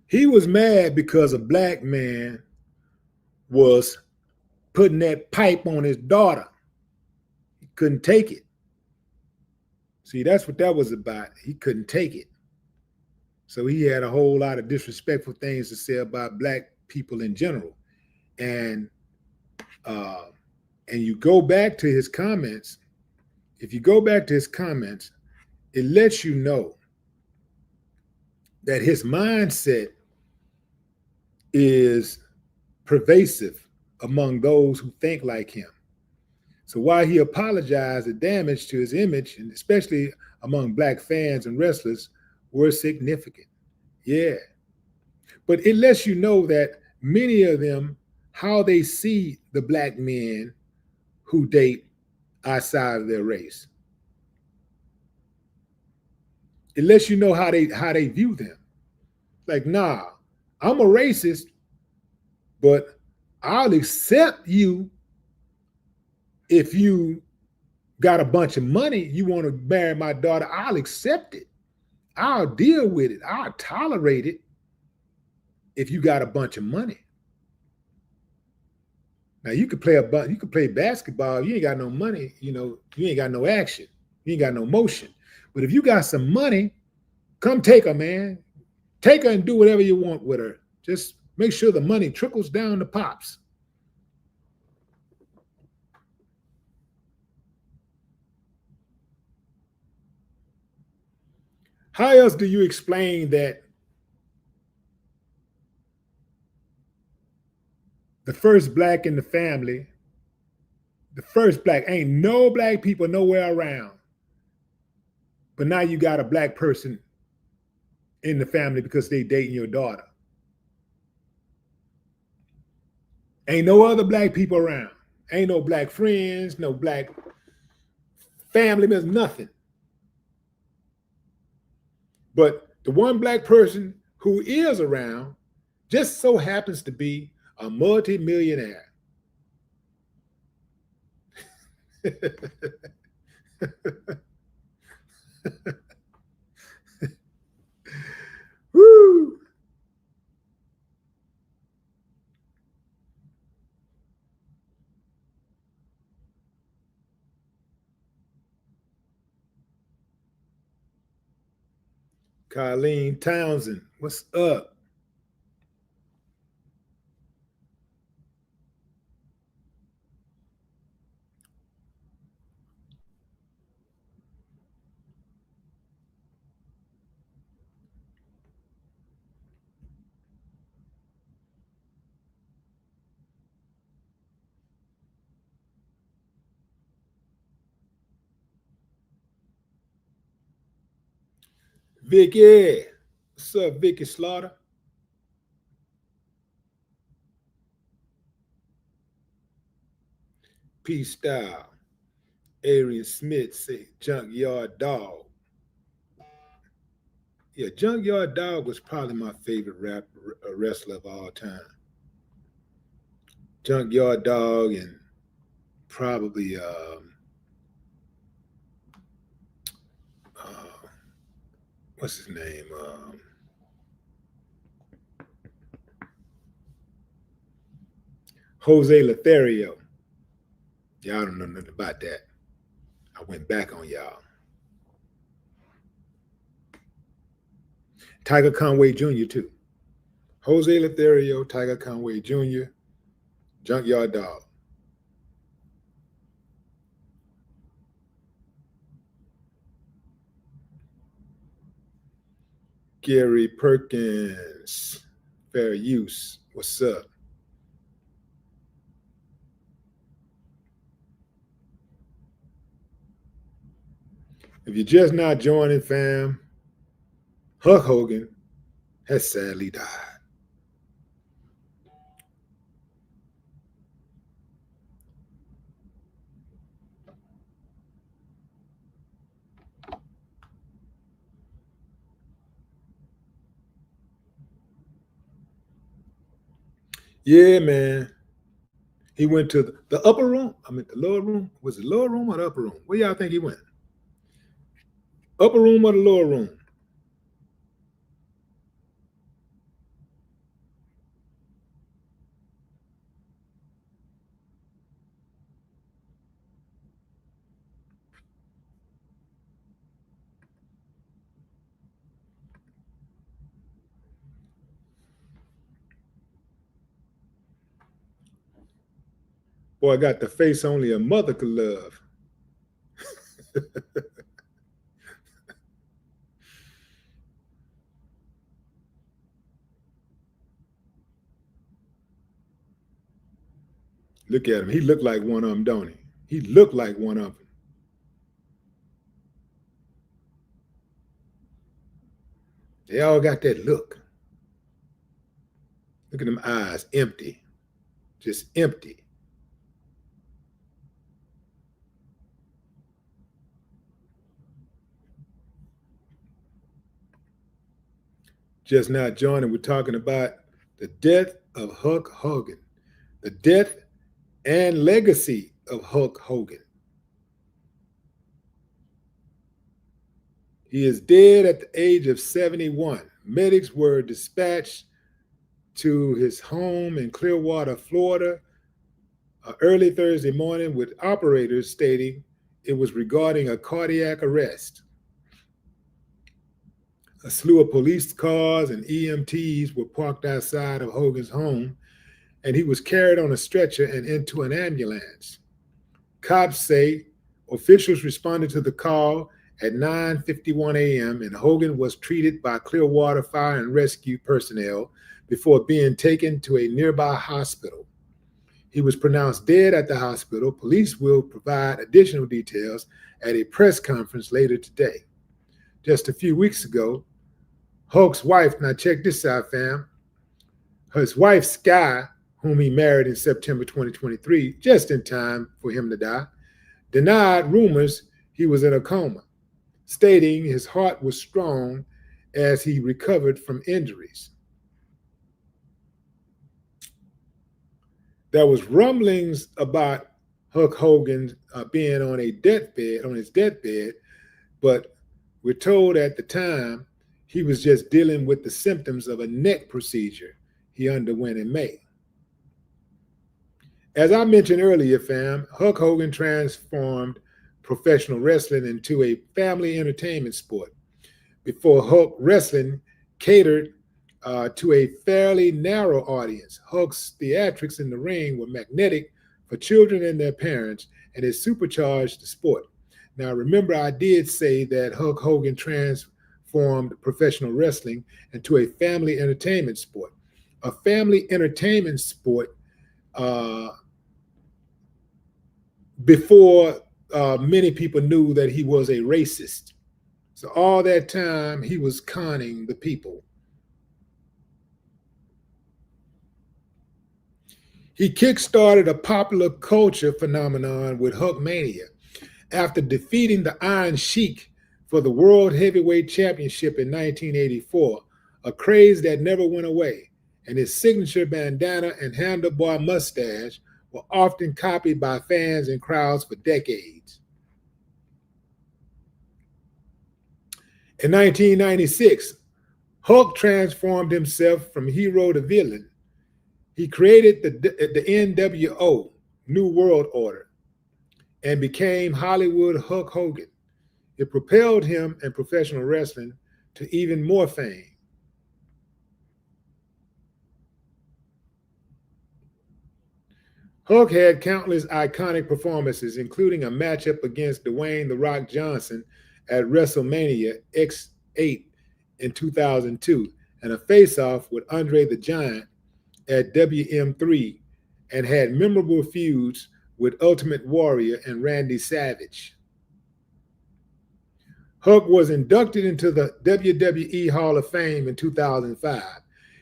He was mad because a black man was putting that pipe on his daughter. He couldn't take it. See, that's what that was about. He couldn't take it. So he had a whole lot of disrespectful things to say about black people in general. And uh, and you go back to his comments. If you go back to his comments, it lets you know that his mindset is pervasive among those who think like him. So while he apologized, the damage to his image, and especially among black fans and wrestlers, were significant. Yeah. But it lets you know that many of them, how they see the black men who date outside of their race. It lets you know how they view them. Like, nah, I'm a racist, but I'll accept you if you got a bunch of money, you want to marry my daughter, I'll accept it. I'll deal with it. I'll tolerate it if you got a bunch of money. Now you could play basketball. You ain't got no money. You ain't got no action. You ain't got no motion. But if you got some money, come take her, man. Take her and do whatever you want with her. Just make sure the money trickles down to pops. How else do you explain that the first black in the family, the first black, ain't no black people nowhere around, but now you got a black person in the family because they dating your daughter? Ain't no other black people around. Ain't no black friends, no black family, there's nothing. But the one black person who is around just so happens to be a multi-millionaire. Woo! Colleen Townsend, what's up? Vicky, what's up, Vicky Slaughter? P Style, Arian Smith say Junkyard Dog. Yeah, Junkyard Dog was probably my favorite wrestler of all time. Junkyard Dog and probably uh, what's his name? Jose Lothario. Y'all don't know nothing about that. I went back on y'all. Tiger Conway Jr. too. Jose Lothario, Tiger Conway Jr., Junkyard Dog. Gary Perkins, fair use. What's up? If you're just not joining, fam, Hulk Hogan has sadly died. Yeah, man. He went to the upper room. I mean, the lower room. Was it lower room or the upper room? Where y'all think he went? Upper room or the lower room? Boy, I got the face only a mother could love. Look at him. He looked like one of them, don't he? He looked like one of them. They all got that look. Look at them eyes, empty, just empty. Just not joining. We're talking about the death of Hulk Hogan, the death and legacy of Hulk Hogan. He is dead at the age of 71. Medics were dispatched to his home in Clearwater, Florida, early Thursday morning, with operators stating it was regarding a cardiac arrest. A slew of police cars and EMTs were parked outside of Hogan's home, and he was carried on a stretcher and into an ambulance. Cops say officials responded to the call at 9:51 a.m., and Hogan was treated by Clearwater Fire and Rescue personnel before being taken to a nearby hospital. He was pronounced dead at the hospital. Police will provide additional details at a press conference later today. Just a few weeks ago, Hulk's wife, now check this out, fam. His wife, Sky, whom he married in September 2023, just in time for him to die, denied rumors he was in a coma, stating his heart was strong as he recovered from injuries. There was rumblings about Hulk Hogan being on his deathbed, but we're told at the time he was just dealing with the symptoms of a neck procedure he underwent in May. As I mentioned earlier, fam, Hulk Hogan transformed professional wrestling into a family entertainment sport, before Hulk wrestling catered to a fairly narrow audience. Hulk's theatrics in the ring were magnetic for children and their parents, and it supercharged the sport. Now, remember, I did say that Hulk Hogan transformed professional wrestling into a family entertainment sport. A family entertainment sport uh, before many people knew that he was a racist. So all that time he was conning the people. He kickstarted a popular culture phenomenon with Hulkmania after defeating the Iron Sheik for the World Heavyweight Championship in 1984, a craze that never went away, and his signature bandana and handlebar mustache were often copied by fans and crowds for decades. In 1996, Hulk transformed himself from hero to villain. He created the NWO, New World Order, and became Hollywood Hulk Hogan. It propelled him in professional wrestling to even more fame. Hulk had countless iconic performances, including a matchup against Dwayne "The Rock" Johnson at WrestleMania X8 in 2002, and a face-off with Andre the Giant at WM3, and had memorable feuds with Ultimate Warrior and Randy Savage. Hulk was inducted into the WWE Hall of Fame in 2005.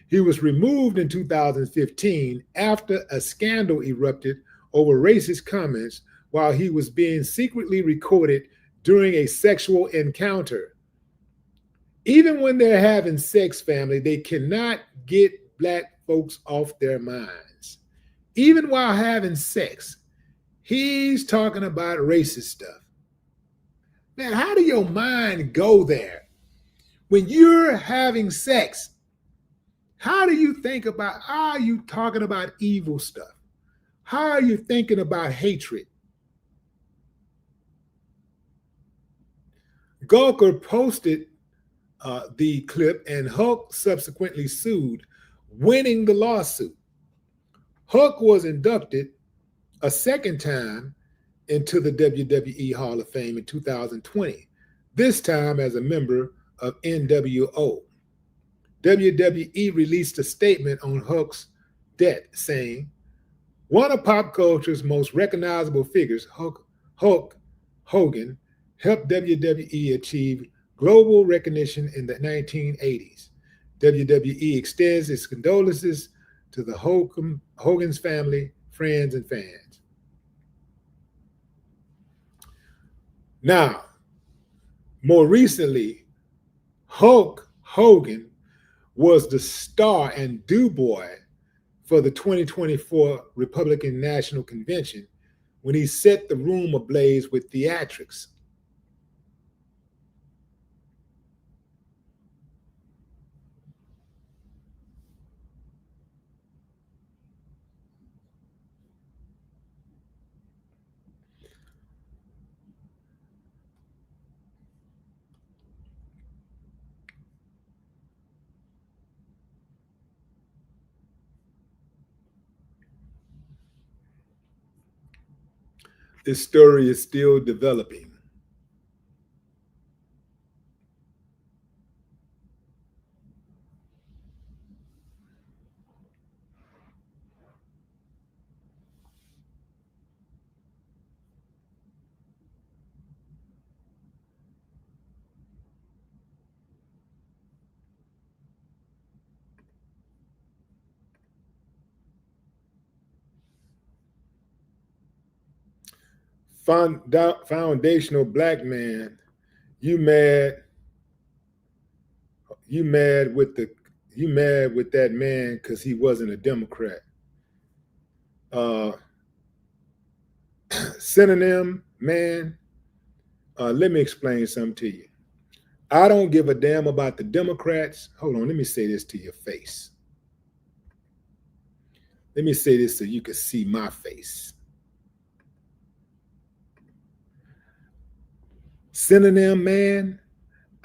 He was removed in 2015 after a scandal erupted over racist comments while he was being secretly recorded during a sexual encounter. Even when they're having sex, family, they cannot get black folks off their minds. Even while having sex, he's talking about racist stuff. Man, how do your mind go there? When you're having sex, how do you think about, how are you talking about evil stuff? How are you thinking about hatred? Gawker posted the clip, and Hulk subsequently sued, winning the lawsuit. Hulk was inducted a second time into the WWE Hall of Fame in 2020, this time as a member of NWO. WWE released a statement on Hulk's death, saying, "One of pop culture's most recognizable figures, Hulk Hogan, helped WWE achieve global recognition in the 1980s. WWE extends its condolences to the Hogan's family, friends, and fans." Now, more recently, Hulk Hogan was the star and do boy for the 2024 Republican National Convention when he set the room ablaze with theatrics. This story is still developing. Foundational black man, you mad? You mad with the? You mad with that man because he wasn't a Democrat? Uh, Synonym, man. Let me explain something to you. I don't give a damn about the Democrats. Hold on, let me say this to your face. Let me say this so you can see my face. Synonym, man.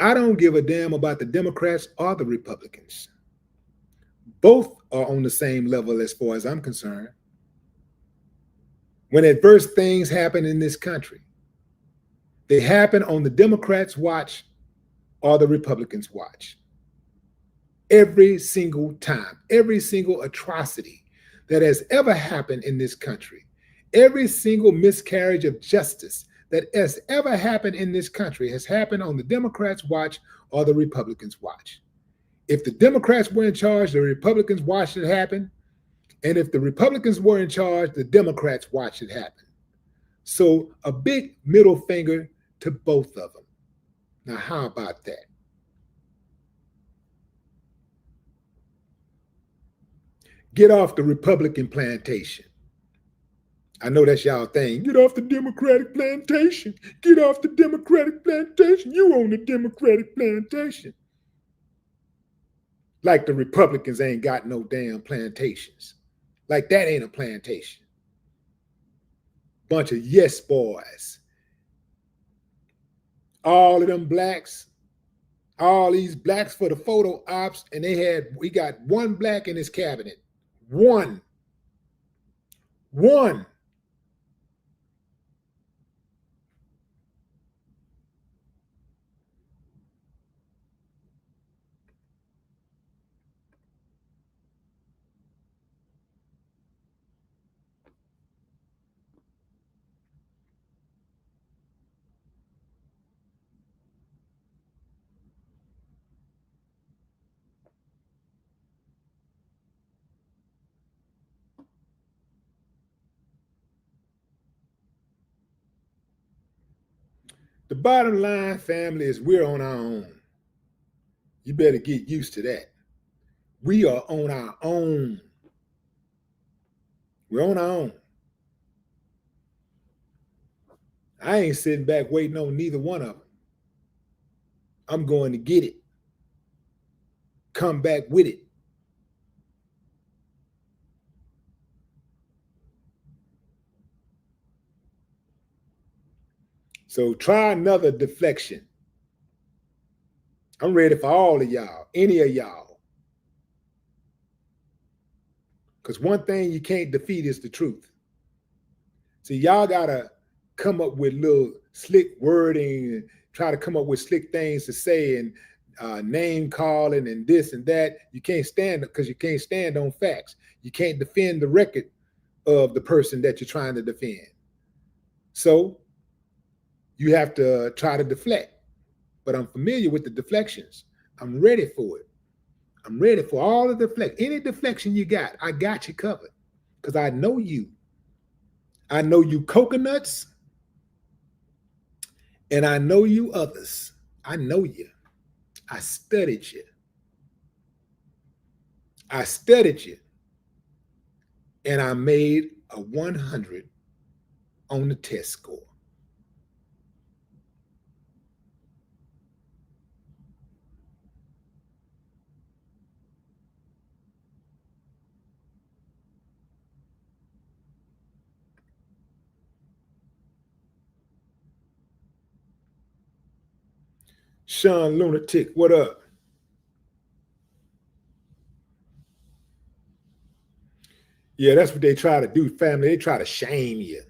I don't give a damn about the Democrats or the Republicans. Both are on the same level as far as I'm concerned. When adverse things happen in this country, they happen on the Democrats' watch or the Republicans' watch. Every single time, every single atrocity that has ever happened in this country, every single miscarriage of justice that has ever happened in this country has happened on the Democrats' watch or the Republicans' watch. If the Democrats were in charge, the Republicans watched it happen. And if the Republicans were in charge, the Democrats watched it happen. So a big middle finger to both of them. Now, how about that? Get off the Republican plantation. I know that's y'all thing. Get off the Democratic plantation. Get off the Democratic plantation. You own the Democratic plantation. Like the Republicans ain't got no damn plantations. Like that ain't a plantation. Bunch of yes boys. All of them blacks, all these blacks for the photo ops, and we got one black in his cabinet. One. The bottom line, family, is we're on our own. You better get used to that. We are on our own. We're on our own. I ain't sitting back waiting on neither one of them. I'm going to get it. Come back with it. So try another deflection. I'm ready for all of y'all, any of y'all. Because one thing you can't defeat is the truth. See, y'all got to come up with little slick wording and try to come up with slick things to say and name calling and this and that. You can't stand it because you can't stand on facts. You can't defend the record of the person that you're trying to defend. So you have to try to deflect. But I'm familiar with the deflections. I'm ready for it. I'm ready for all the deflect. Any deflection you got, I got you covered. Because I know you. I know you coconuts. And I know you others. I know you. I studied you. I studied you. And I made a 100 on the test score. Sean Lunatic, what up? Yeah, that's what they try to do, family. They try to shame you.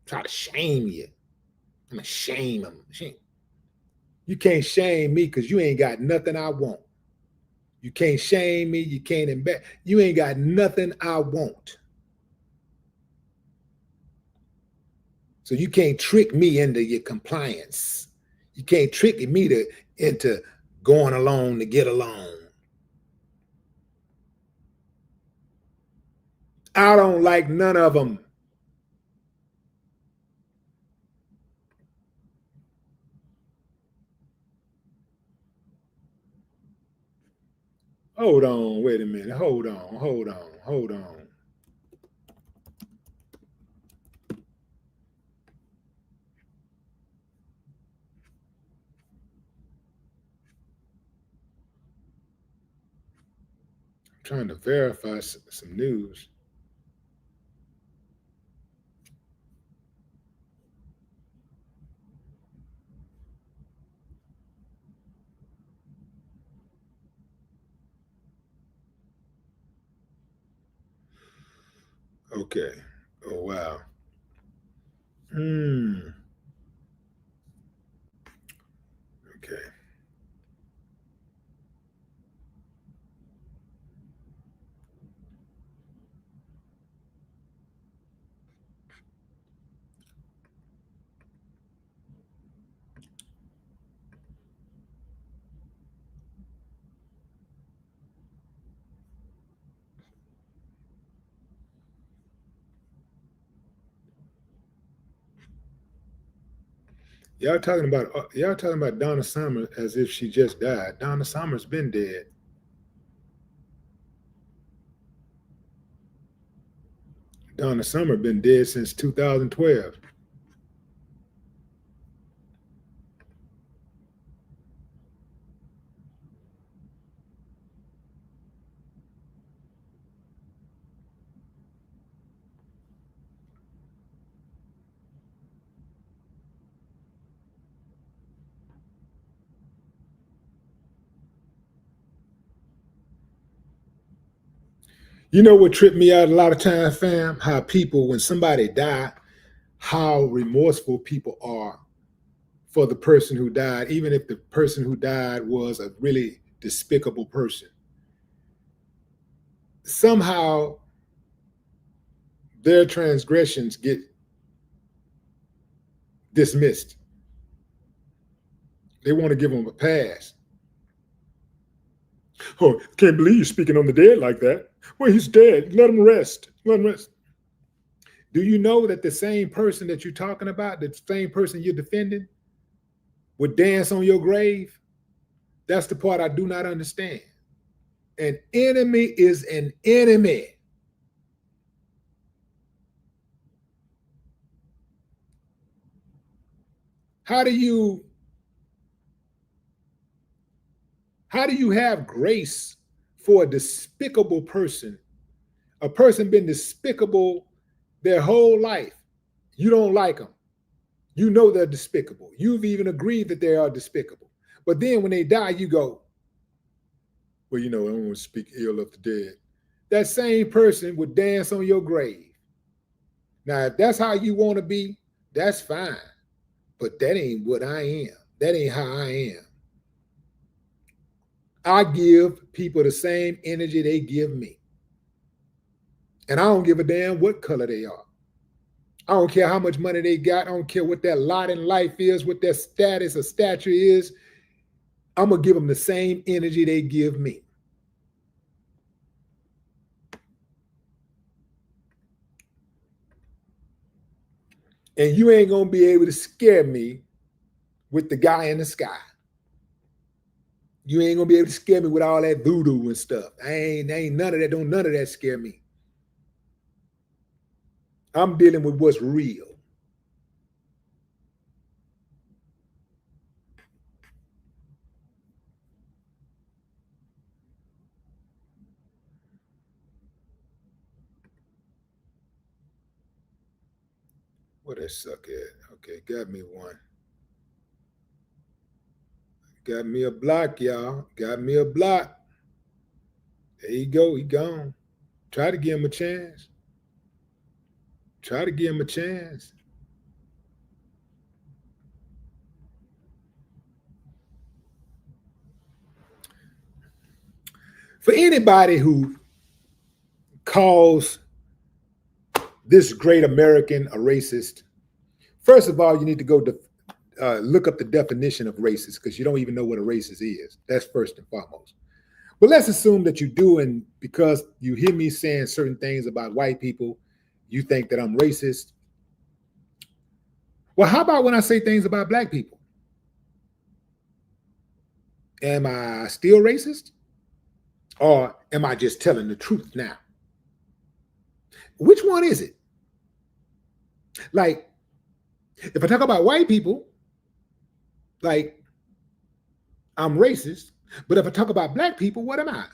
Try to shame you. I'm going to shame them. You can't shame me because you ain't got nothing I want. You can't shame me. You can't embarrass. You ain't got nothing I want. So you can't trick me into your compliance. You can't trick me into going along to get along. I don't like none of them. Hold on, wait a minute. Hold on. I'm trying to verify some news. Okay. Oh wow. Hmm. Okay. Y'all talking about Donna Summer as if she just died. Donna Summer's been dead. Donna Summer been dead since 2012. You know what tripped me out a lot of times, fam? How people, when somebody die, how remorseful people are for the person who died, even if the person who died was a really despicable person. Somehow their transgressions get dismissed. They want to give them a pass. Oh, can't believe you're speaking on the dead like that. Well, he's dead. Let him rest. Let him rest. Do you know that the same person that you're talking about, the same person you're defending, would dance on your grave? That's the part I do not understand. An enemy is an enemy. How do you have grace for a despicable person? A person been despicable their whole life. You don't like them. You know they're despicable. You've even agreed that they are despicable. But then when they die, you go, well, you know, I don't want to speak ill of the dead. That same person would dance on your grave. Now, if that's how you want to be, that's fine. But that ain't what I am. That ain't how I am. I give people the same energy they give me. And I don't give a damn what color they are. I don't care how much money they got. I don't care what their lot in life is, what their status or stature is. I'm going to give them the same energy they give me. And you ain't going to be able to scare me with the guy in the sky. You ain't going to be able to scare me with all that voodoo and stuff. Ain't none of that. Don't none of that scare me. I'm dealing with what's real. What that suck at? Okay, got me one. Got me a block, y'all. Got me a block. There you go. He gone. Try to give him a chance. Try to give him a chance. For anybody who calls this great American a racist, first of all, you need to go look up the definition of racist because you don't even know what a racist is. That's first and foremost. But let's assume that you do, and because you hear me saying certain things about white people, you think that I'm racist. Well, how about when I say things about black people? Am I still racist? Or am I just telling the truth now? Which one is it? Like, if I talk about white people, like, I'm racist. But if I talk about black people, what am I?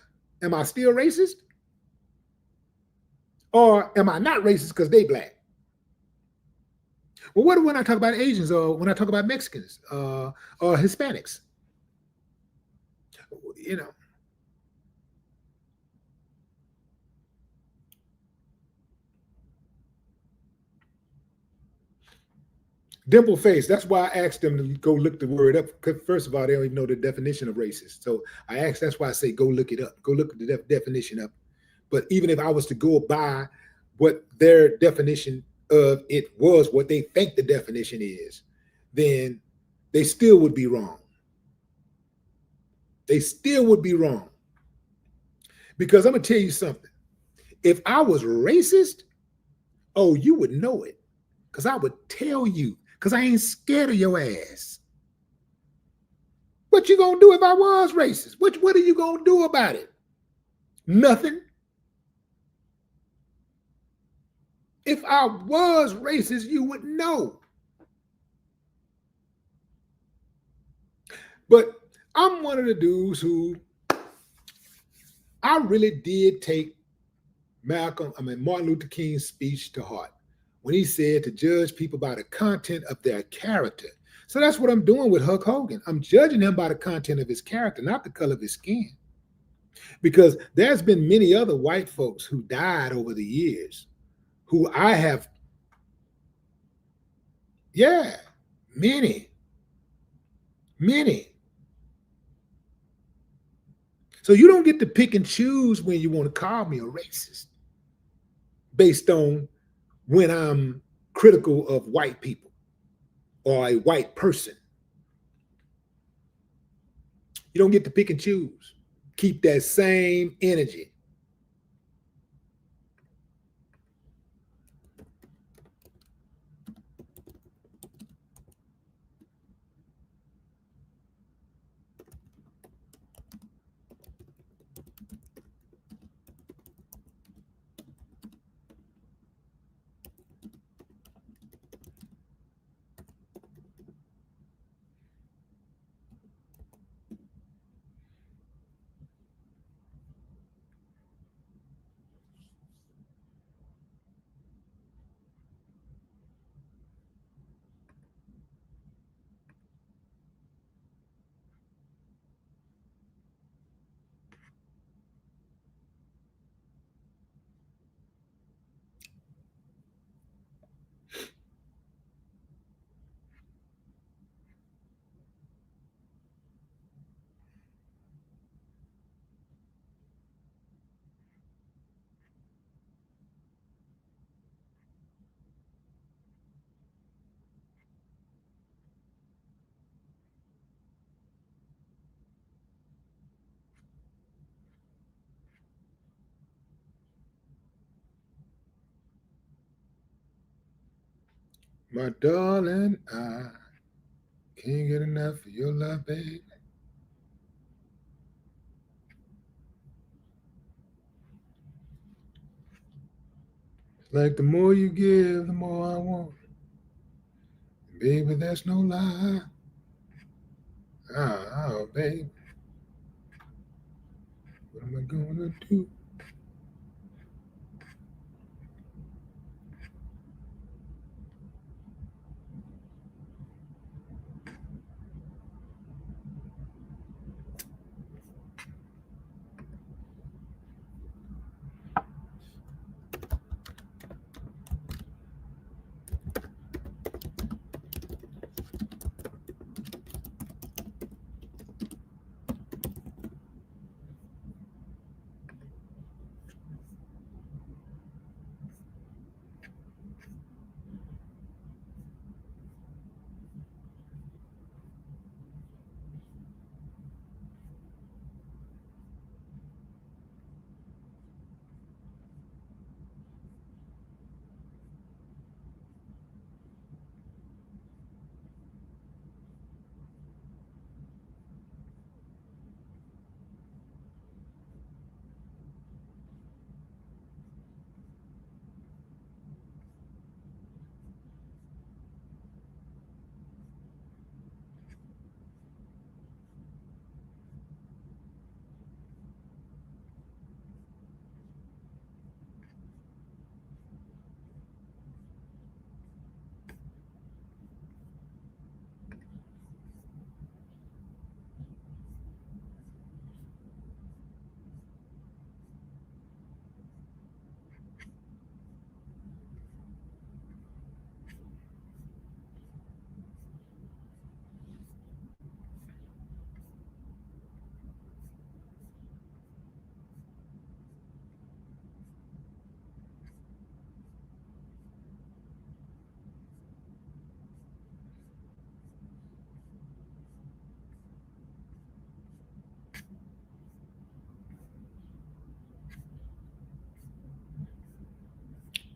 Am I still racist? Or am I not racist because they black? Well, what when I talk about Asians or when I talk about Mexicans or Hispanics? You know, Dimple face. That's why I asked them to go look the word up. Because first of all, they don't even know the definition of racist. So I asked. That's why I say go look it up. Go look the definition up. But even if I was to go by what their definition of it was, what they think the definition is, then they still would be wrong. They still would be wrong. Because I'm gonna tell you something. If I was racist, oh, you would know it. Because I would tell you. Because I ain't scared of your ass. What you gonna do if I was racist? What are you gonna do about it? Nothing. If I was racist, you would know. But I'm one of the dudes who I really did take Martin Luther King's speech to heart when he said to judge people by the content of their character. So that's what I'm doing with Hulk Hogan. I'm judging him by the content of his character, not the color of his skin. Because there's been many other white folks who died over the years who I have, many. So you don't get to pick and choose when you want to call me a racist based on when I'm critical of white people or a white person. You don't get to pick and choose. Keep that same energy. My darling, I can't get enough of your love, baby. Like the more you give, the more I want. Baby, that's no lie. Oh, baby. What am I gonna do?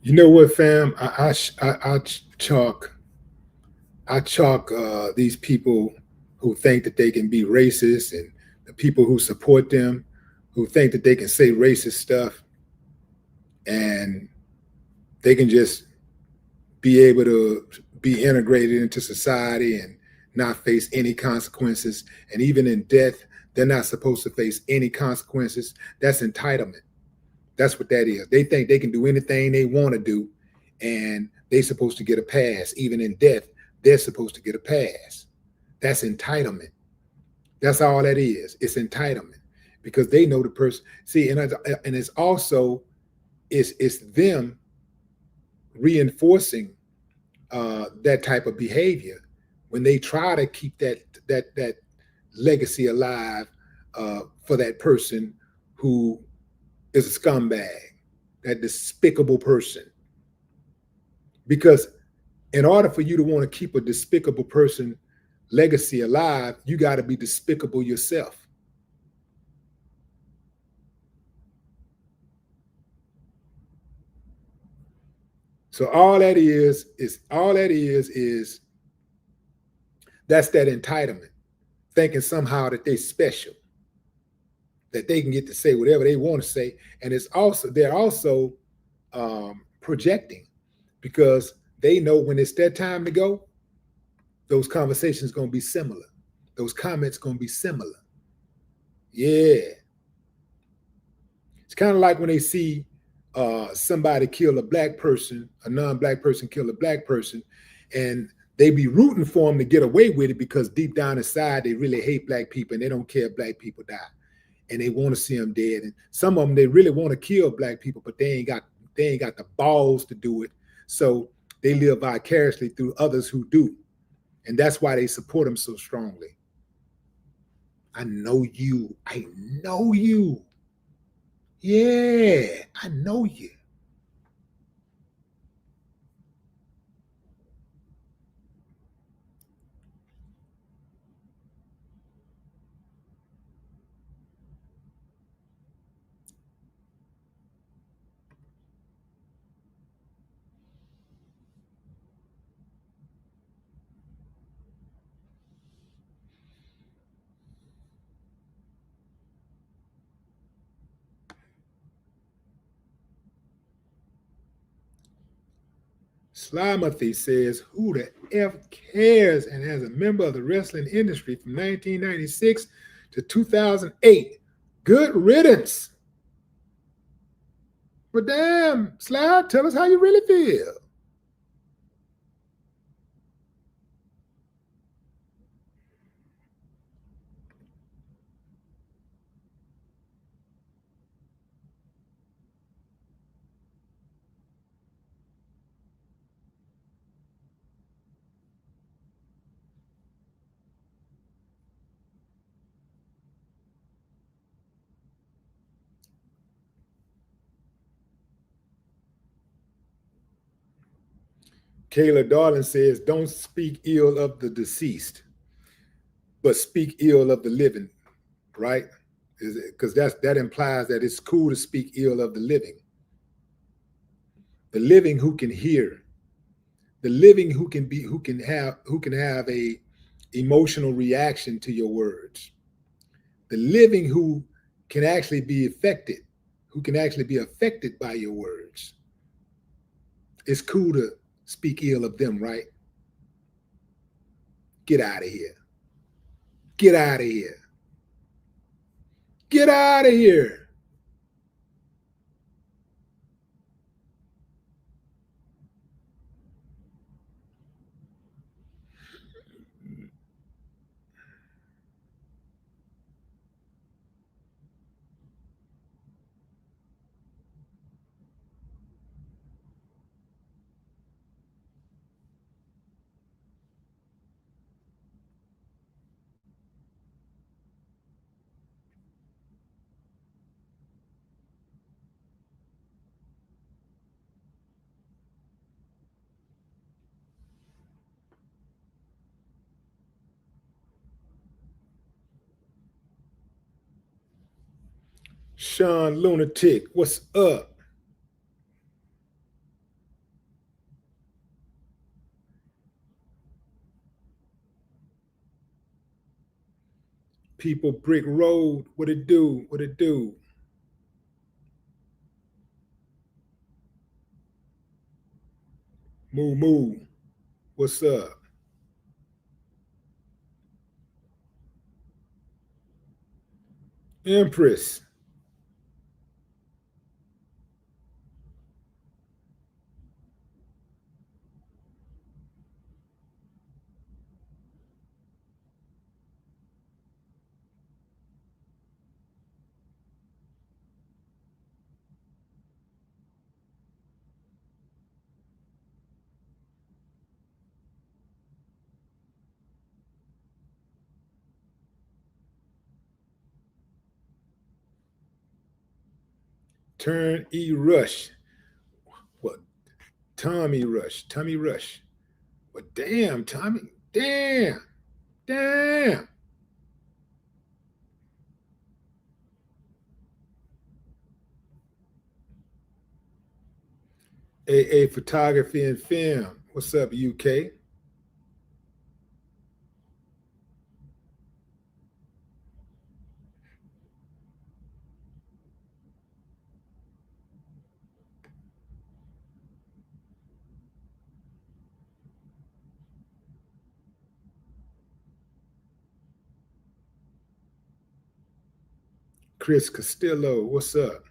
You know what, fam? Chalk these people who think that they can be racist, and the people who support them, who think that they can say racist stuff and they can just be able to be integrated into society and not face any consequences. And even in death, they're not supposed to face any consequences. That's entitlement. That's what that is. They think they can do anything they want to do, and they're supposed to get a pass. Even in death, they're supposed to get a pass. That's entitlement. That's all that is. It's entitlement because they know the person. See, and it's also it's them reinforcing that type of behavior when they try to keep that legacy alive for that person who is a scumbag, that despicable person. Because in order for you to want to keep a despicable person legacy alive, you got to be despicable yourself. So all that is that's that entitlement, thinking somehow that they're special, that they can get to say whatever they want to say, and they're also projecting because they know when it's their time to go, those conversations going to be similar, those comments going to be similar. Yeah, it's kind of like when they see somebody kill a black person, a non-black person kill a black person, and they be rooting for them to get away with it because deep down inside they really hate black people and they don't care if black people die, and they want to see them dead. And some of them they really want to kill black people, but they ain't got the balls to do it. So they live vicariously through others who do, and that's why they support them so strongly. I know you. I know you. Yeah, I know you. Slimothy says, who the F cares? And as a member of the wrestling industry from 1996 to 2008, good riddance. But damn, Slime, tell us how you really feel. Kayla Darling says, don't speak ill of the deceased, but speak ill of the living, right? Because that implies that it's cool to speak ill of the living who can hear, the living who can have a emotional reaction to your words, the living who can actually be affected, who can actually be affected by your words. It's cool to speak ill of them, right? Get out of here. Get out of here. Get out of here. Sean Lunatic, what's up? People Brick Road, what it do? What it do? Moo Moo, what's up? Empress, Turn E Rush. What? Tommy Rush. Tommy Rush. Well, damn, Tommy. Damn. Damn. AA Photography and Film. What's up, UK? Chris Castillo, what's up?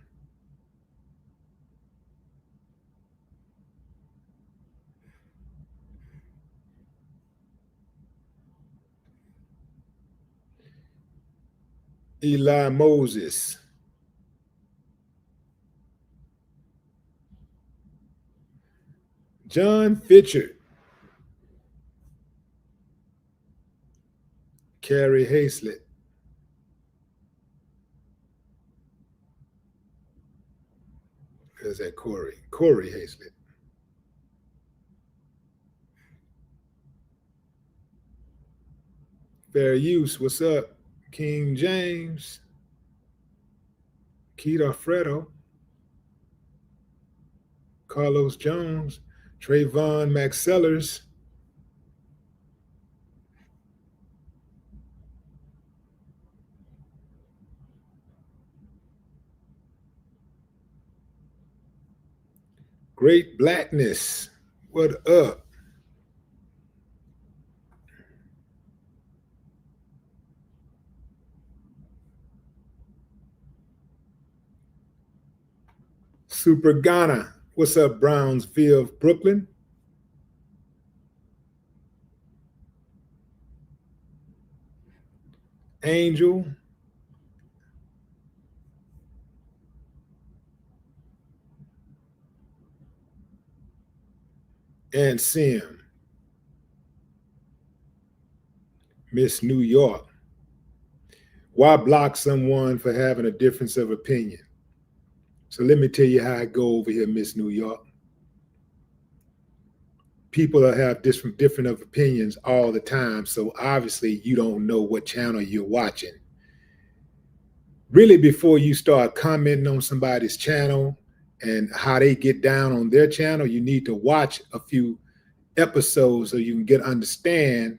Eli Moses. John Fitchard. Carrie Hazlett. There's that Corey. Corey Hazlett. Fair Use, what's up? King James. Keith Alfredo. Carlos Jones. Trayvon McSellers. Great Blackness. What up? Super Ghana. What's up, Brownsville, Brooklyn? Angel. And Sim. Miss New York. Why block someone for having a difference of opinion? So let me tell you how I go over here, Miss New York. People have different of opinions all the time. So obviously you don't know what channel you're watching. Really, before you start commenting on somebody's channel and how they get down on their channel, you need to watch a few episodes so you can understand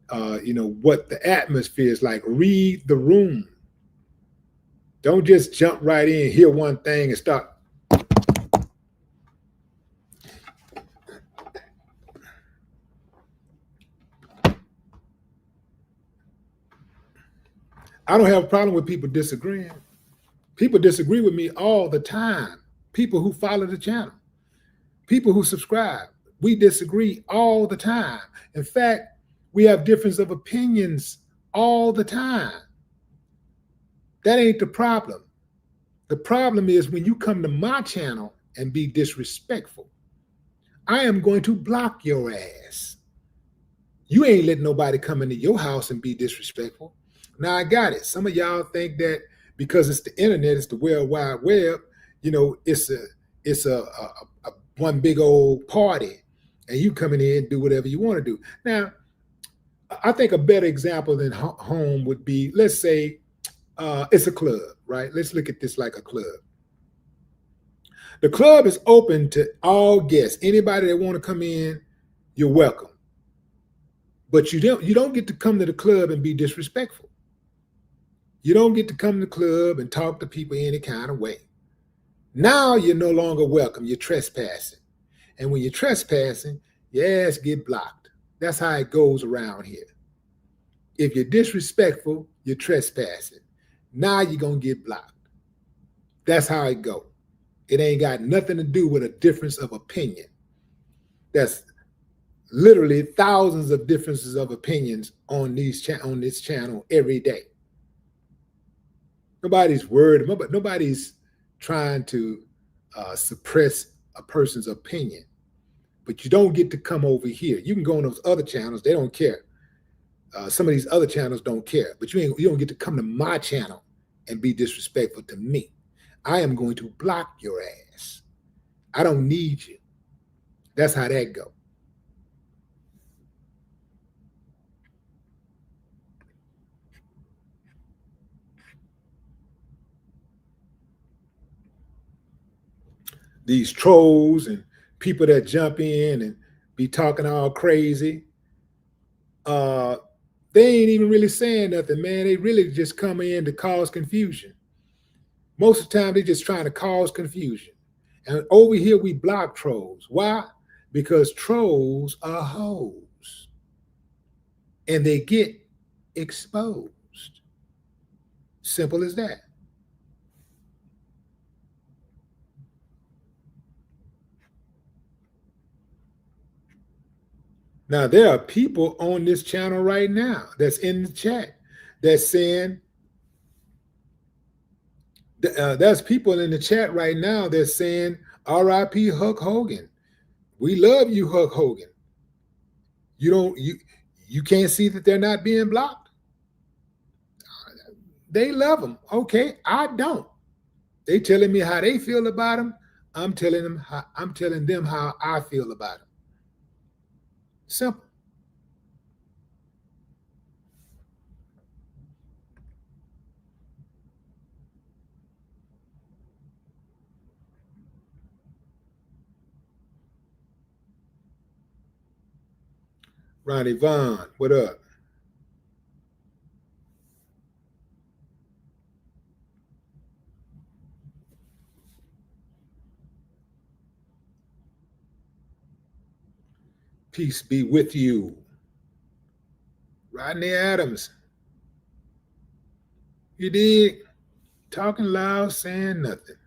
what the atmosphere is like. Read the room. Don't just jump right in, hear one thing and start. I don't have a problem with people disagreeing. People disagree with me all the time. People who follow the channel, people who subscribe, we disagree all the time. In fact, we have difference of opinions all the time. That ain't the problem. The problem is when you come to my channel and be disrespectful, I am going to block your ass. You ain't letting nobody come into your house and be disrespectful. Now I got it. Some of y'all think that because it's the internet, it's the World Wide Web, it's a one big old party, and you come in here and do whatever you want to do. Now, I think a better example than home would be, let's say, it's a club, right? Let's look at this like a club. The club is open to all guests. Anybody that want to come in, you're welcome. But you don't get to come to the club and be disrespectful. You don't get to come to the club and talk to people any kind of way. Now you're no longer welcome. You're trespassing. And when you're trespassing, your ass get blocked. That's how it goes around here. If you're disrespectful, you're trespassing. Now you're going to get blocked. That's how it go. It ain't got nothing to do with a difference of opinion. That's literally thousands of differences of opinions on this channel every day. Nobody's worried. Nobody's trying to suppress a person's opinion. But you don't get to come over here. You can go on those other channels. They don't care. Some of these other channels don't care. But you don't get to come to my channel and be disrespectful to me. I am going to block your ass. I don't need you. That's how that go. These trolls and people that jump in and be talking all crazy, they ain't even really saying nothing, man. They really just come in to cause confusion. Most of the time, they're just trying to cause confusion. And over here, we block trolls. Why? Because trolls are hoes. And they get exposed. Simple as that. Now, there are people on this channel right now that's in the chat that's saying, there's people in the chat right now that's saying, R.I.P. Hulk Hogan. We love you, Hulk Hogan. You can't see that they're not being blocked. They love him. Okay, I don't. They telling me how they feel about him. I'm telling them how I feel about him. Simple. Ronnie Vaughn, what up? Peace be with you. Rodney Adams. You did. Talking loud, saying nothing.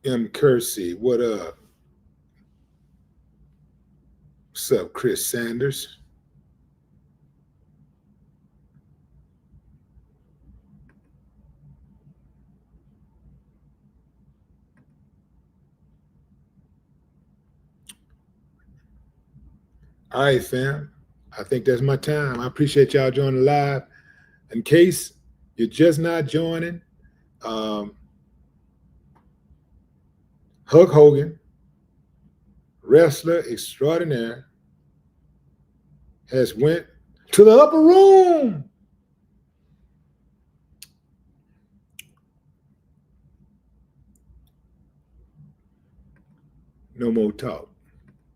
M. Kersey, what up? What's up, Chris Sanders? All right, fam. I think that's my time. I appreciate y'all joining live. In case you're just not joining, Hulk Hogan, wrestler extraordinaire, has went to the upper room. No more talk.